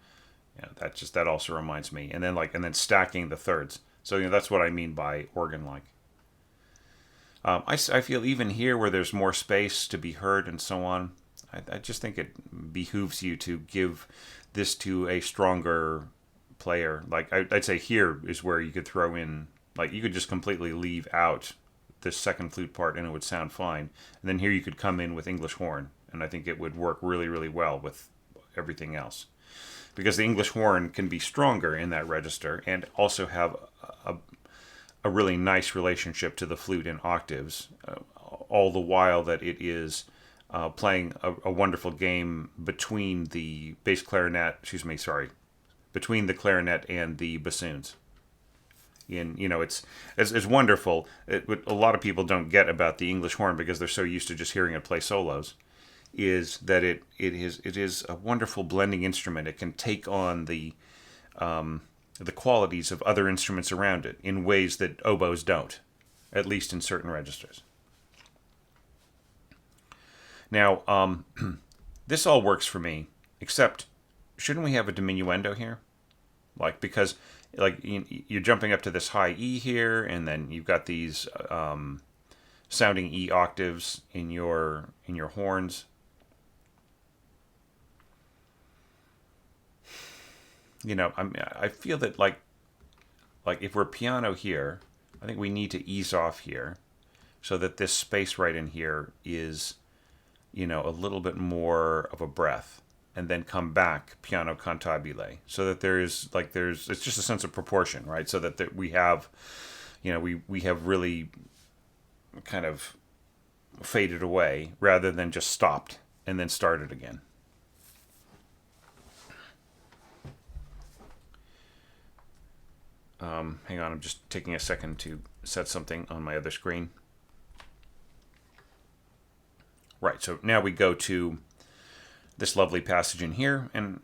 Yeah, that also reminds me, and then stacking the thirds. So that's what I mean by organ-like. I feel even here where there's more space to be heard and so on, I just think it behooves you to give this to a stronger player. Like I'd say here is where you could throw in, like you could just completely leave out this second flute part and it would sound fine. And then here you could come in with English horn, and I think it would work really, really well with everything else. Because the English horn can be stronger in that register and also have a really nice relationship to the flute in octaves, all the while that it is playing a wonderful game between the bass clarinet, between the clarinet and the bassoons. It's wonderful. What a lot of people don't get about the English horn, because they're so used to just hearing it play solos, is that it is a wonderful blending instrument. It can take on the qualities of other instruments around it in ways that oboes don't, at least in certain registers. Now, this all works for me, except shouldn't we have a diminuendo here? Because you're jumping up to this high E here, and then you've got these sounding E octaves in your horns. I feel that like if we're piano here, I think we need to ease off here so that this space right in here is, a little bit more of a breath, and then come back piano cantabile, so that there's it's just a sense of proportion, right? So that we have, we have really kind of faded away rather than just stopped and then started again. Hang on, I'm just taking a second to set something on my other screen. Right, so now we go to this lovely passage in here, and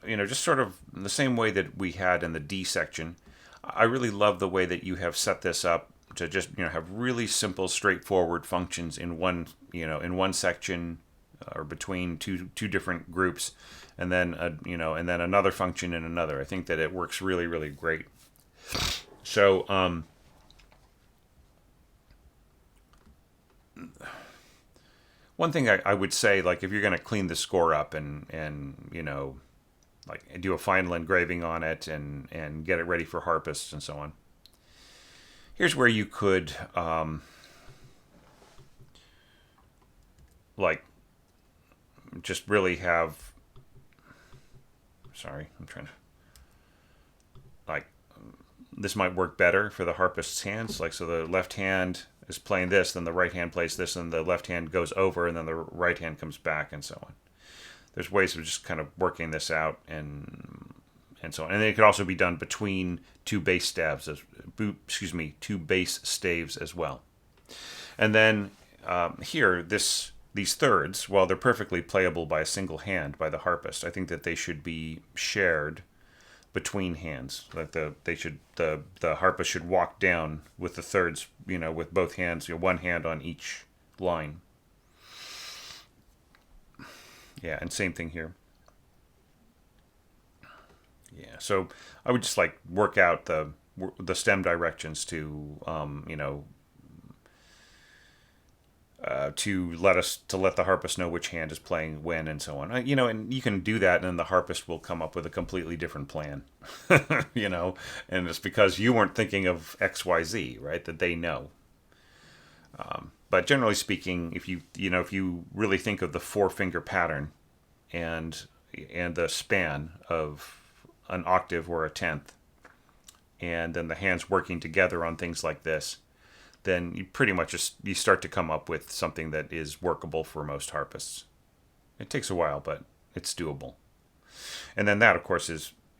just sort of the same way that we had in the D section. I really love the way that you have set this up to just have really simple, straightforward functions in one section, or between two different groups, and then and then another function in another. I think that it works really, really great. So one thing I would say, like if you're going to clean the score up and do a final engraving on it and get it ready for harpists and so on, here's where you could just really have. Sorry, I'm trying to like this might work better for the harpist's hands. Like, so the left hand is playing this, then the right hand plays this, and the left hand goes over, and then the right hand comes back, and so on. There's ways of just kind of working this out, and so on. And it could also be done between two bass staves, two bass staves as well. And then here, these thirds, while they're perfectly playable by a single hand by the harpist, I think that they should be shared between hands. Like the harpist should walk down with the thirds, with both hands, one hand on each line. Yeah, and same thing here. Yeah, so I would just like work out the stem directions to to let the harpist know which hand is playing when and so on. And you can do that, and then the harpist will come up with a completely different plan. And it's because you weren't thinking of X, Y, Z, right? That they know. But generally speaking, if you really think of the 4-finger pattern and the span of an octave or a tenth, and then the hands working together on things like this, then you pretty much you start to come up with something that is workable for most harpists. It takes a while, but it's doable. And then that, of course,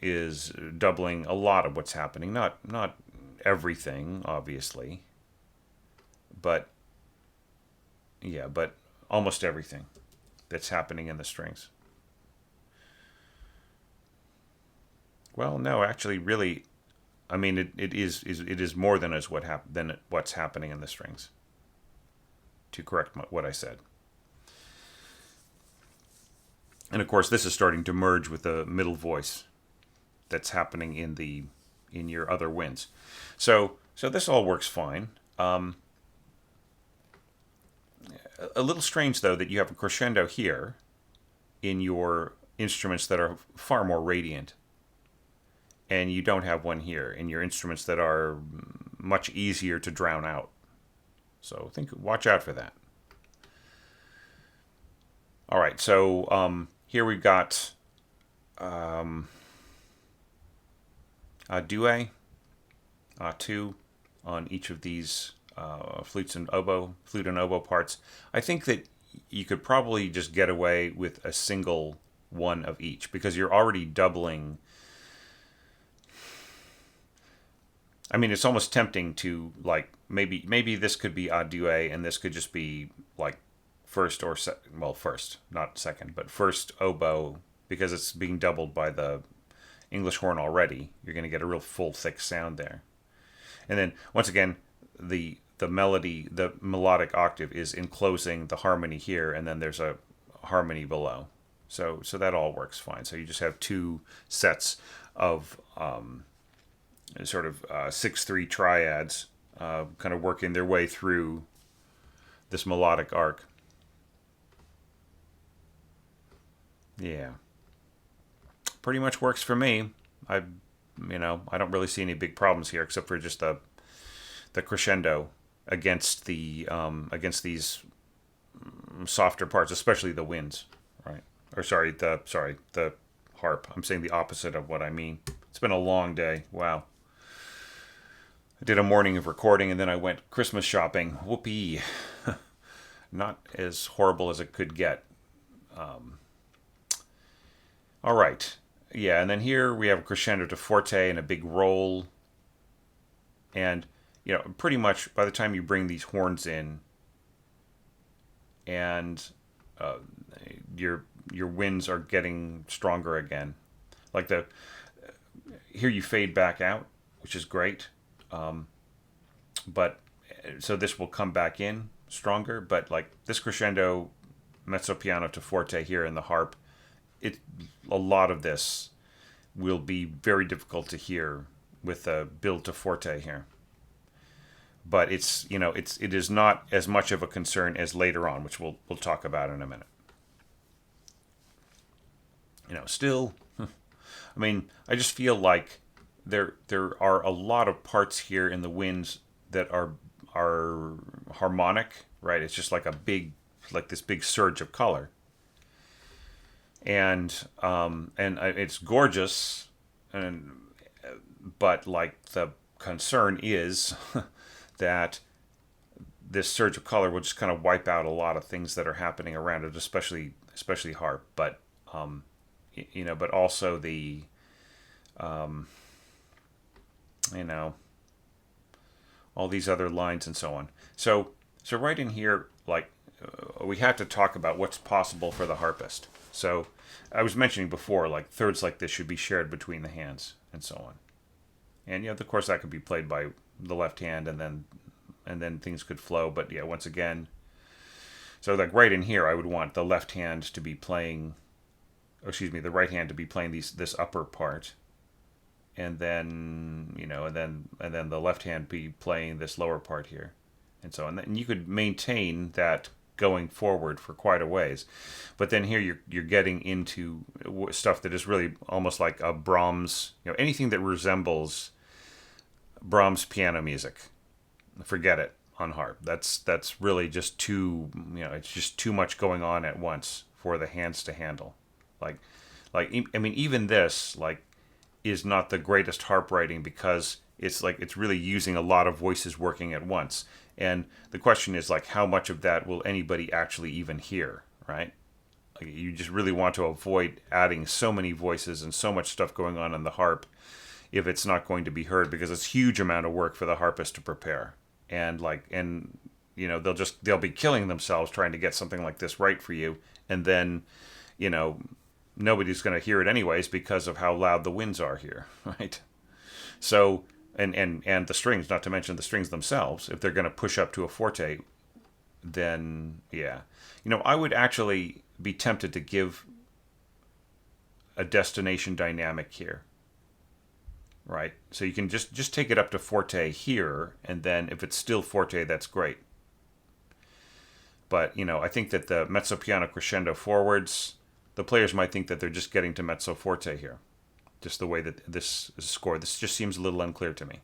is doubling a lot of what's happening. Not everything, obviously, but almost everything that's happening in the strings. Well, no, actually, really, I mean, it is more than what's happening in the strings. To correct what I said, and of course, this is starting to merge with the middle voice that's happening in your other winds. So this all works fine. A little strange, though, that you have a crescendo here in your instruments that are far more radiant, and you don't have one here in your instruments that are much easier to drown out. So watch out for that. All right, so here we've got a duet, two on each of these flute and oboe parts. I think that you could probably just get away with a single one of each, because you're already doubling. I mean, it's almost tempting to, like, maybe this could be a duet, and this could just be like first, not second, but first oboe, because it's being doubled by the English horn already. You're going to get a real full, thick sound there. And then once again, the melodic octave is enclosing the harmony here, and then there's a harmony below. So that all works fine. So you just have two sets of sort of 6/3 triads kind of working their way through this melodic arc. Yeah, pretty much works for me. I don't really see any big problems here, except for just the crescendo against these softer parts, especially the winds, right? Or the harp. I'm saying the opposite of what I mean. It's been a long day. Wow. I did a morning of recording, and then I went Christmas shopping. Whoopee. Not as horrible as it could get. All right. Yeah, and then here we have a crescendo to forte and a big roll. And, pretty much by the time you bring these horns in, and your winds are getting stronger again. Like here you fade back out, which is great. But so this will come back in stronger, but like this crescendo mezzo piano to forte here in the harp, a lot of this will be very difficult to hear with the build to forte here. But it is not as much of a concern as later on, which we'll talk about in a minute. Still, I mean, I just feel like there are a lot of parts here in the winds that are harmonic, right? It's just like this big surge of color. and it's gorgeous, and but like the concern is that this surge of color will just kind of wipe out a lot of things that are happening around it, especially harp, but but also the you know all these other lines and so on. So right in here, like we have to talk about what's possible for the harpist. So I was mentioning before, like thirds like this should be shared between the hands and so on. And of course that could be played by the left hand, and then things could flow. But yeah, once again, so like right in here, I would want the left hand to be playing, or excuse me, the right hand to be playing this upper part, and then and then the left hand be playing this lower part here, and so on. And you could maintain that going forward for quite a ways, but then here you're getting into stuff that is really almost like a Brahms, anything that resembles Brahms piano music. Forget it on harp. That's really just too it's just too much going on at once for the hands to handle. Like I mean, even this is not the greatest harp writing because it's really using a lot of voices working at once. And the question is how much of that will anybody actually even hear, right? Like you just really want to avoid adding so many voices and so much stuff going on the harp if it's not going to be heard, because it's a huge amount of work for the harpist to prepare. And they'll be killing themselves trying to get something like this right for you, and then nobody's going to hear it anyways because of how loud the winds are here, right? So and the strings, not to mention the strings themselves, if they're going to push up to a forte, then yeah, I would actually be tempted to give a destination dynamic here, right? So you can just take it up to forte here, and then if it's still forte, that's great. But I think that the mezzo piano crescendo forwards, the players might think that they're just getting to mezzo forte here, just the way that this is scored. This just seems a little unclear to me.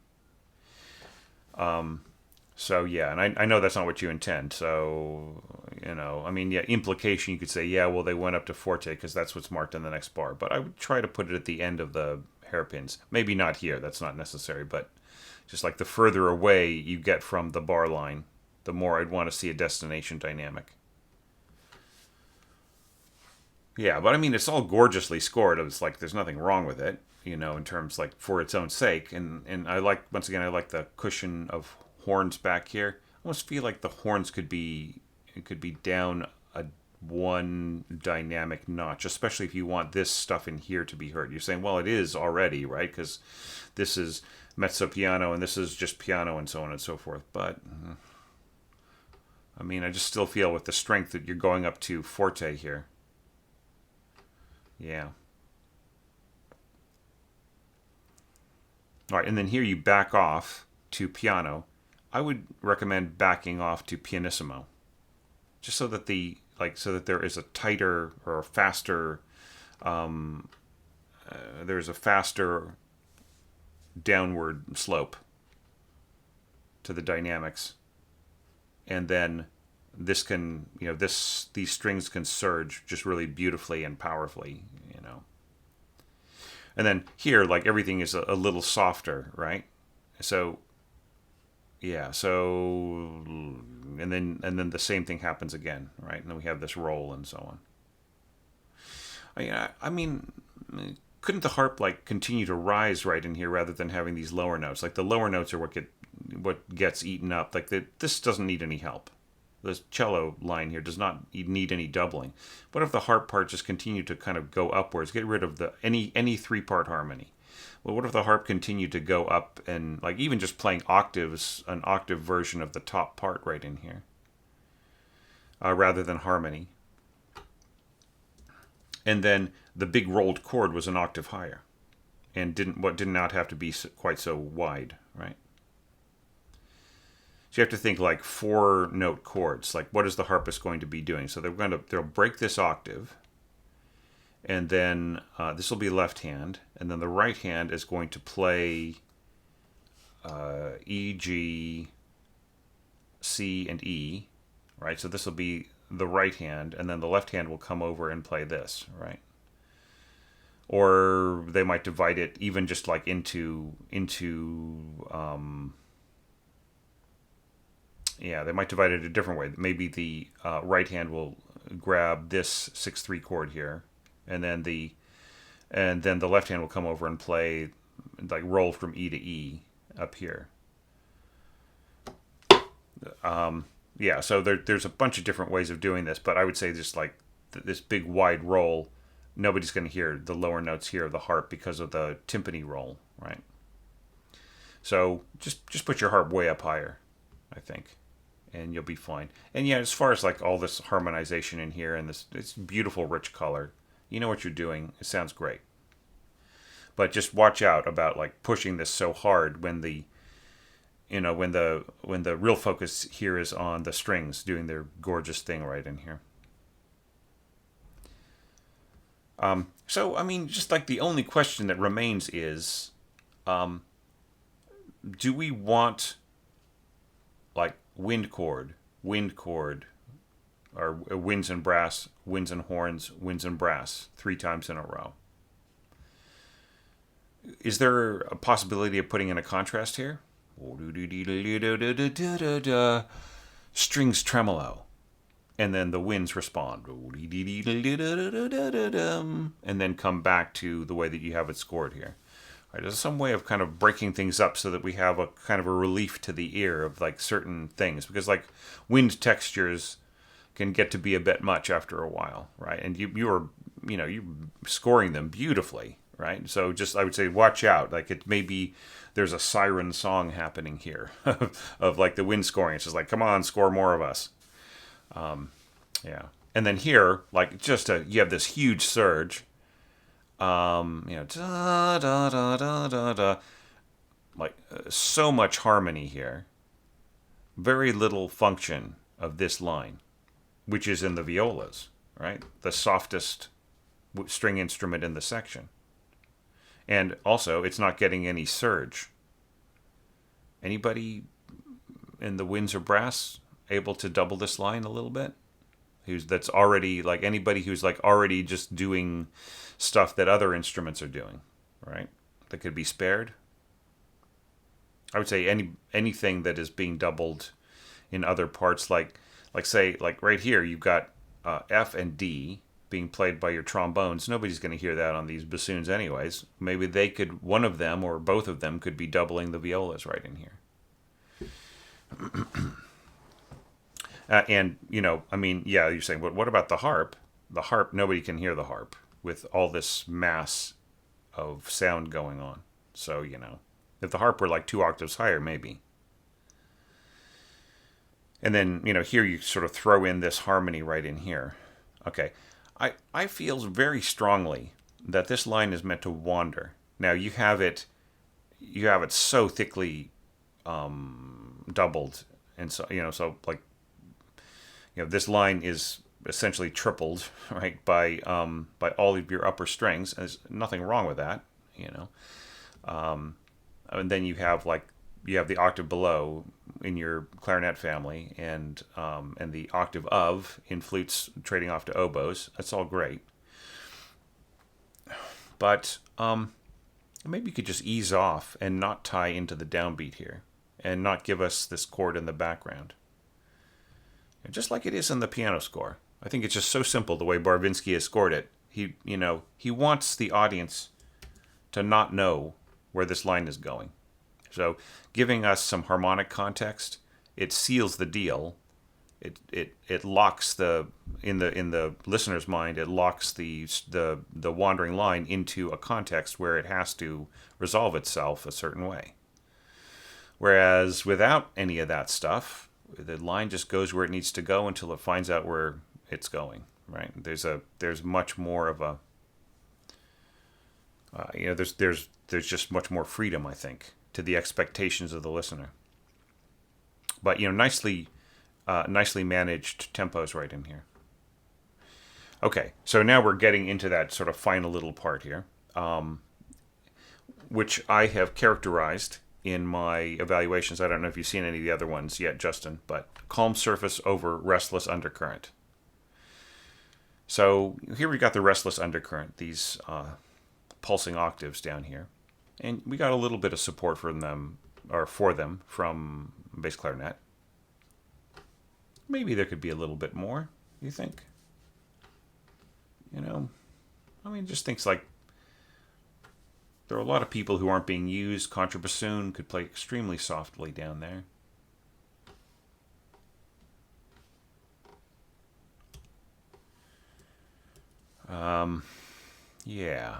So yeah, and I know that's not what you intend. So I mean, yeah, implication you could say, yeah, well they went up to forte because that's what's marked in the next bar. But I would try to put it at the end of the hairpins. Maybe not here. That's not necessary. But just like the further away you get from the bar line, the more I'd want to see a destination dynamic. Yeah, but I mean, it's all gorgeously scored. It's like there's nothing wrong with it, in terms for its own sake. And I once again, I like the cushion of horns back here. I almost feel like the horns could be down a one dynamic notch, especially if you want this stuff in here to be heard. You're saying, well, it is already, right? Because this is mezzo piano and this is just piano and so on and so forth. But I mean, I just still feel with the strength that you're going up to forte here. Yeah. All right, and then here you back off to piano. I would recommend backing off to pianissimo, just so that there is a tighter or a faster, there's a faster downward slope to the dynamics, and then this can these strings can surge just really beautifully and powerfully. And then here, everything is a little softer, right? So yeah, so and then the same thing happens again, right? And then we have this roll and so on. I mean, couldn't the harp continue to rise right in here rather than having these lower notes? The lower notes are what gets eaten up. This doesn't need any help. This cello line here does not need any doubling. What if the harp part just continued to kind of go upwards, get rid of any three-part harmony? Well, what if the harp continued to go up and even just playing octaves, an octave version of the top part right in here, rather than harmony? And then the big rolled chord was an octave higher, and did not have to be quite so wide, right? So you have to think 4-note chords. What is the harpist going to be doing? So they'll break this octave, and then this will be left hand, and then the right hand is going to play E, G, C, and E, right? So this will be the right hand, and then the left hand will come over and play this, right? or they might divide it even just like into yeah, they might divide it a different way. Maybe the right hand will grab this 6/3 chord here, and then the left hand will come over and play, like, roll from E to E up here. Yeah, so there's a bunch of different ways of doing this, but I would say just like this big wide roll, nobody's going to hear the lower notes here of the harp because of the timpani roll, right? So just put your harp way up higher, I think, and you'll be fine. And yeah, as far as like all this harmonization in here and this beautiful rich color, you know what you're doing. It sounds great. But just watch out about like pushing this so hard when the when the real focus here is on the strings doing their gorgeous thing right in here. So I mean, just like the only question that remains is, do we want like wind chord, or winds and brass, winds and horns, winds and brass 3 times in a row? Is there a possibility of putting in a contrast here? Strings tremolo, and then the winds respond, and then come back to the way that you have it scored here. All right, there's some way of kind of breaking things up so that we have a kind of a relief to the ear of like certain things, because like wind textures can get to be a bit much after a while, right? And you're scoring them beautifully, right? So just, I would say, watch out. Like, it may be there's a siren song happening here of like the wind scoring. It's just like, come on, score more of us. Yeah. And then here, like, you have this huge surge. Da da da da da da. Like, so much harmony here. Very little function of this line, which is in the violas, right? The softest string instrument in the section. And also, it's not getting any surge. Anybody in the winds or brass able to double this line a little bit? That's already, like, anybody who's like already just doing stuff that other instruments are doing, right? That could be spared. I would say anything that is being doubled in other parts, like say, like right here, you've got F and D being played by your trombones. Nobody's going to hear that on these bassoons anyways. Maybe one of them or both of them could be doubling the violas right in here. And, I mean, yeah, you're saying, but what about the harp? The harp, nobody can hear the harp with all this mass of sound going on. So, if the harp were like 2 octaves higher, maybe. And then, here you sort of throw in this harmony right in here. Okay. I feel very strongly that this line is meant to wander. Now, you have it so thickly doubled. And so, this line is essentially tripled, right, by all of your upper strings. There's nothing wrong with that, And then you have the octave below in your clarinet family, and the octave of in flutes trading off to oboes. That's all great, but maybe you could just ease off and not tie into the downbeat here, and not give us this chord in the background, just like it is in the piano score. I think it's just so simple the way Barvinsky has scored it. He wants the audience to not know where this line is going. So giving us some harmonic context, it seals the deal. It locks in the listener's mind, it locks the wandering line into a context where it has to resolve itself a certain way. Whereas without any of that stuff, the line just goes where it needs to go until it finds out where it's going. Right? There's much more of a there's just much more freedom, I think, to the expectations of the listener. But nicely managed tempos right in here. Okay, so now we're getting into that sort of final little part here, which I have characterized in my evaluations. I don't know if you've seen any of the other ones yet, Justin, but calm surface over restless undercurrent. So here we got the restless undercurrent, these pulsing octaves down here. And we got a little bit of support from them, or for them, from bass clarinet. Maybe there could be a little bit more, you think? Just things like there are a lot of people who aren't being used. Contrabassoon could play extremely softly down there. Yeah.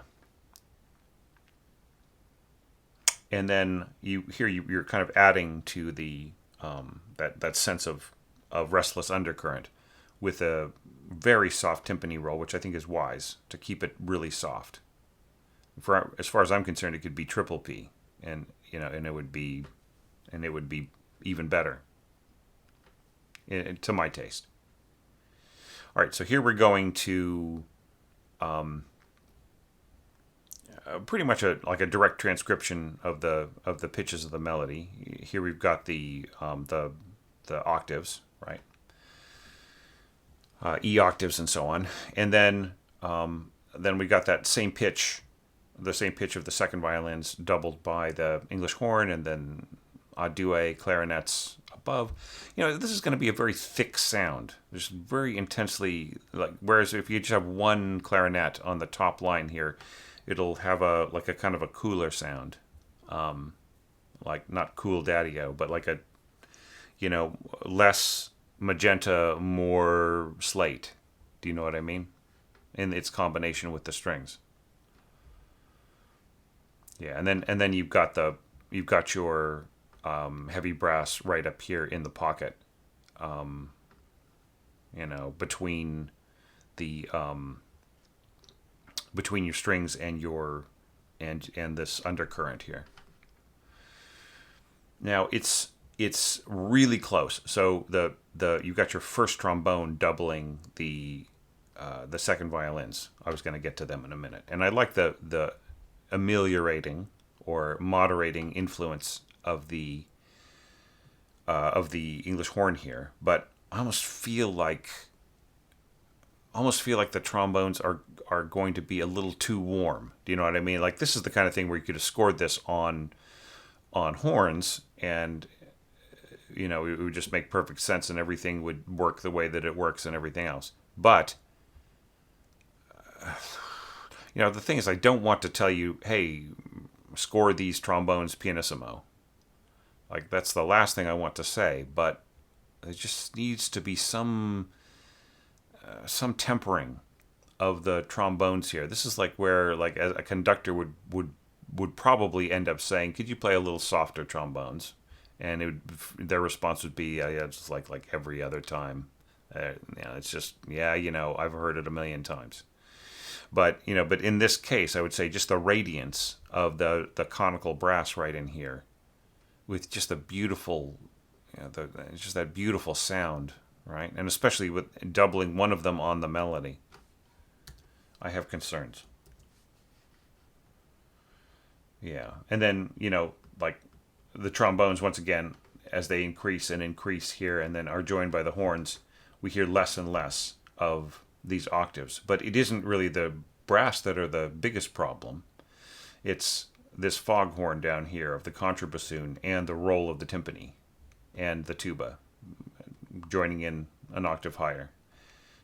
And then you're kind of adding to the that sense of restless undercurrent with a very soft timpani roll, which I think is wise to keep it really soft. For as far as I'm concerned, it could be triple P, and it would be even better to my taste. All right, so here we're going to pretty much like a direct transcription of the pitches of the melody. Here we've got the octaves, right? E octaves and so on, and then we got that same pitch, the same pitch of the second violins doubled by the English horn, and then a duet clarinets above. This is going to be a very thick sound, just very intensely, like, whereas if you just have one clarinet on the top line here, it'll have a kind of a cooler sound, like not cool daddy-o, but like a less magenta, more slate. Do you know what I mean? In its combination with the strings. Yeah, and then you've got your heavy brass right up here in the pocket, between the between your strings and this undercurrent here. Now it's really close. So you've got your first trombone doubling the second violins. I was going to get to them in a minute, and I like the ameliorating or moderating influence of the English horn here, but I almost feel like the trombones are going to be a little too warm. Do you know what I mean? Like, this is the kind of thing where you could have scored this on horns, and it would just make perfect sense, and everything would work the way that it works and everything else. But the thing is, I don't want to tell you, hey, score these trombones pianissimo. Like, that's the last thing I want to say, but there just needs to be some tempering of the trombones here. This is like where, like, a conductor would probably end up saying, could you play a little softer trombones? And their response would be, yeah, it's like every other time. It's just, I've heard it a million times. But in this case, I would say just the radiance of the conical brass right in here, with just the beautiful, just that beautiful sound, right? And especially with doubling one of them on the melody, I have concerns. Yeah, and then like the trombones, once again, as they increase and increase here, and then are joined by the horns, we hear less and less of these octaves. But it isn't really the brass that are the biggest problem. It's this foghorn down here of the contrabassoon and the roll of the timpani and the tuba joining in an octave higher.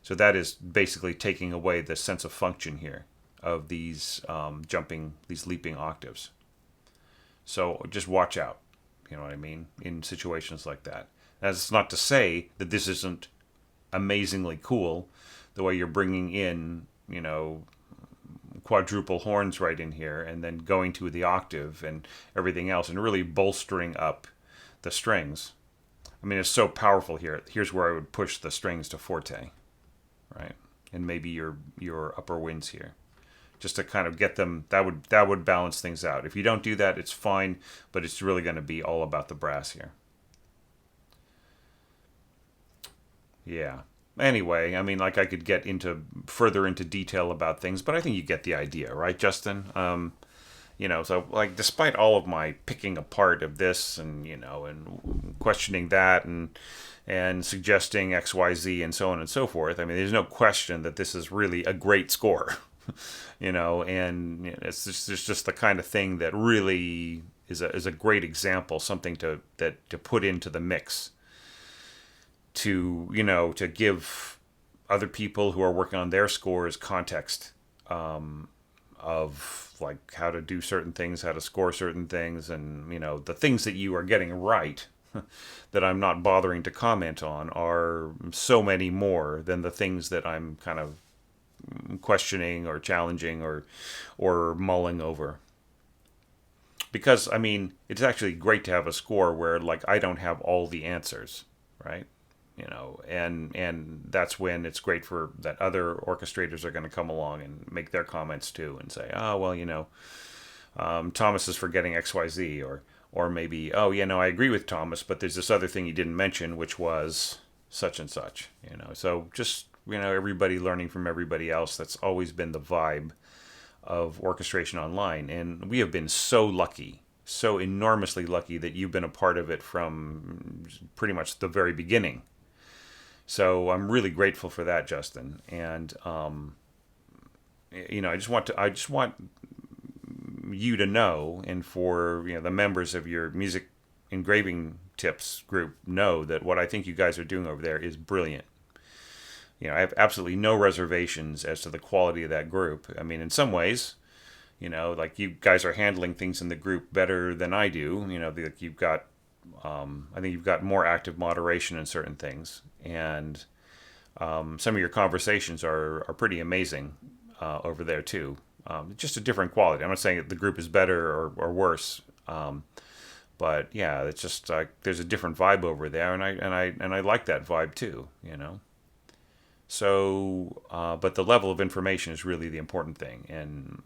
So that is basically taking away the sense of function here of these these leaping octaves. So just watch out, you know what I mean, in situations like that. That's not to say that this isn't amazingly cool, the way you're bringing in, quadruple horns right in here, and then going to the octave and everything else, and really bolstering up the strings. I mean, it's so powerful here. Here's where I would push the strings to forte, right? And maybe your upper winds here, just to kind of get them. That would balance things out. If you don't do that, it's fine, but it's really going to be all about the brass here. Yeah. Anyway, I mean, like, I could get further into detail about things, but I think you get the idea, right, Justin? So, like, despite all of my picking apart of this and questioning that and suggesting X, Y, Z and so on and so forth, I mean, there's no question that this is really a great score. and it's just the kind of thing that really is a great example, something to put into the mix to give other people who are working on their scores context of like how to do certain things, how to score certain things, and the things that you are getting right that I'm not bothering to comment on are so many more than the things that I'm kind of questioning or challenging or mulling over. Because I mean, it's actually great to have a score where like I don't have all the answers, right? And that's when it's great for that other orchestrators are going to come along and make their comments too and say, oh well, Thomas is forgetting XYZ, or maybe, oh yeah, no, I agree with Thomas, but there's this other thing he didn't mention, which was such and such. So just everybody learning from everybody else. That's always been the vibe of Orchestration Online, and we have been so lucky, so enormously lucky that you've been a part of it from pretty much the very beginning. So I'm really grateful for that, Justin. And I just want you to know, and for the members of your music engraving tips group know that what I think you guys are doing over there is brilliant. I have absolutely no reservations as to the quality of that group. I mean, in some ways, like you guys are handling things in the group better than I do. You've got, I think you've got more active moderation in certain things, and some of your conversations are pretty amazing over there too. Just a different quality. I'm not saying that the group is better or worse, but yeah, it's just there's a different vibe over there, and I like that vibe too. So, but the level of information is really the important thing. And,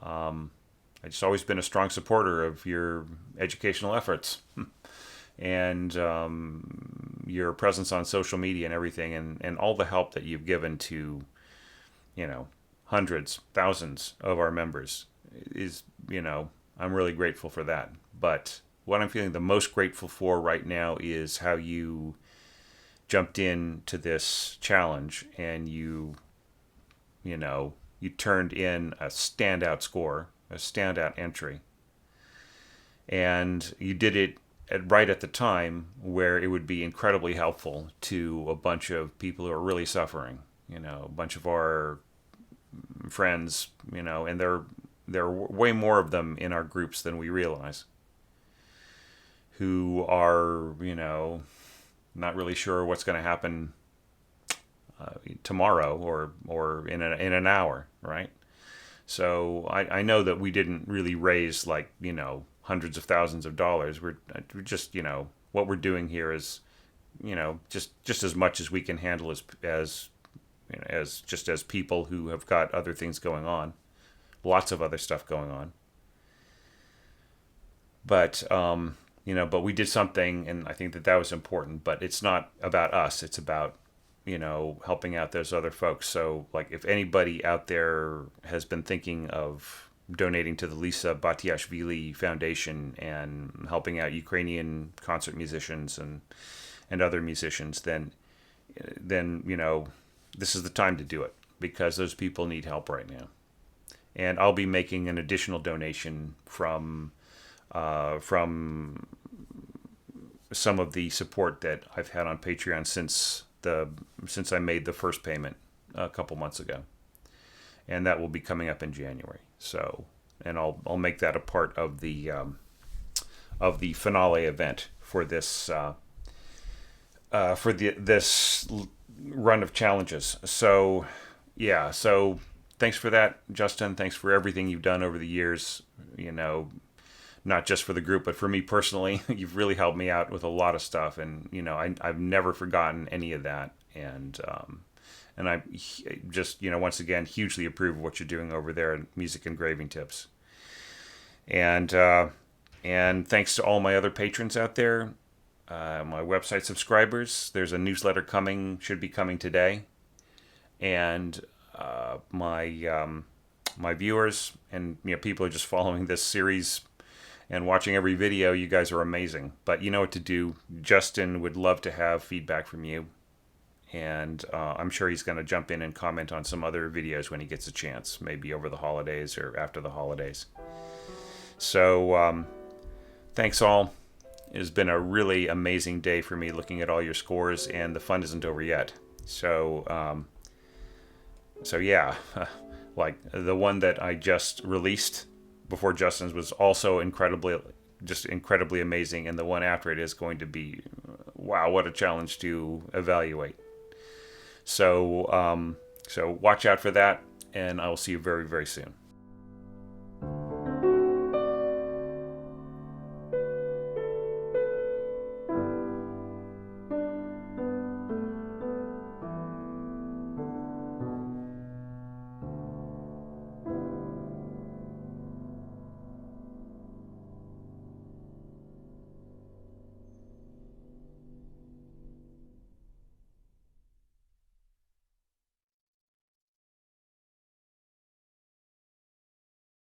I've just always been a strong supporter of your educational efforts and your presence on social media and everything, and all the help that you've given to, hundreds, thousands of our members is, I'm really grateful for that. But what I'm feeling the most grateful for right now is how you jumped into this challenge and you turned in a standout score, a standout entry, and you did it right at the time where it would be incredibly helpful to a bunch of people who are really suffering, a bunch of our friends, and there are way more of them in our groups than we realize, who are not really sure what's going to happen tomorrow or in an hour, right? So I know that we didn't really raise like hundreds of thousands of dollars. We're just what we're doing here is just as much as we can handle as just as people who have got other things going on, lots of other stuff going on. But but we did something, and I think that was important. But it's not about us. It's about, helping out those other folks. So, like, if anybody out there has been thinking of donating to the Lisa Batiashvili Foundation and helping out Ukrainian concert musicians and other musicians, then this is the time to do it, because those people need help right now. And I'll be making an additional donation from some of the support that I've had on Patreon since I made the first payment a couple months ago, and that will be coming up in January. So, and I'll make that a part of the finale event for this this run of challenges. So, yeah. So, thanks for that, Justin. Thanks for everything you've done over the years. Not just for the group, but for me personally. You've really helped me out with a lot of stuff, and I've never forgotten any of that. And I just once again hugely approve of what you're doing over there at Music Engraving Tips. And thanks to all my other patrons out there, my website subscribers. There's a newsletter should be coming today, and my viewers and people who are just following this series and watching every video. You guys are amazing. But you know what to do. Justin would love to have feedback from you. and I'm sure he's going to jump in and comment on some other videos when he gets a chance, maybe over the holidays or after the holidays. So thanks all. It has been a really amazing day for me looking at all your scores, and the fun isn't over yet. So yeah, like the one that I just released before Justin's was also incredibly amazing, and the one after it is going to be, wow, what a challenge to evaluate. So watch out for that, and I will see you very, very soon.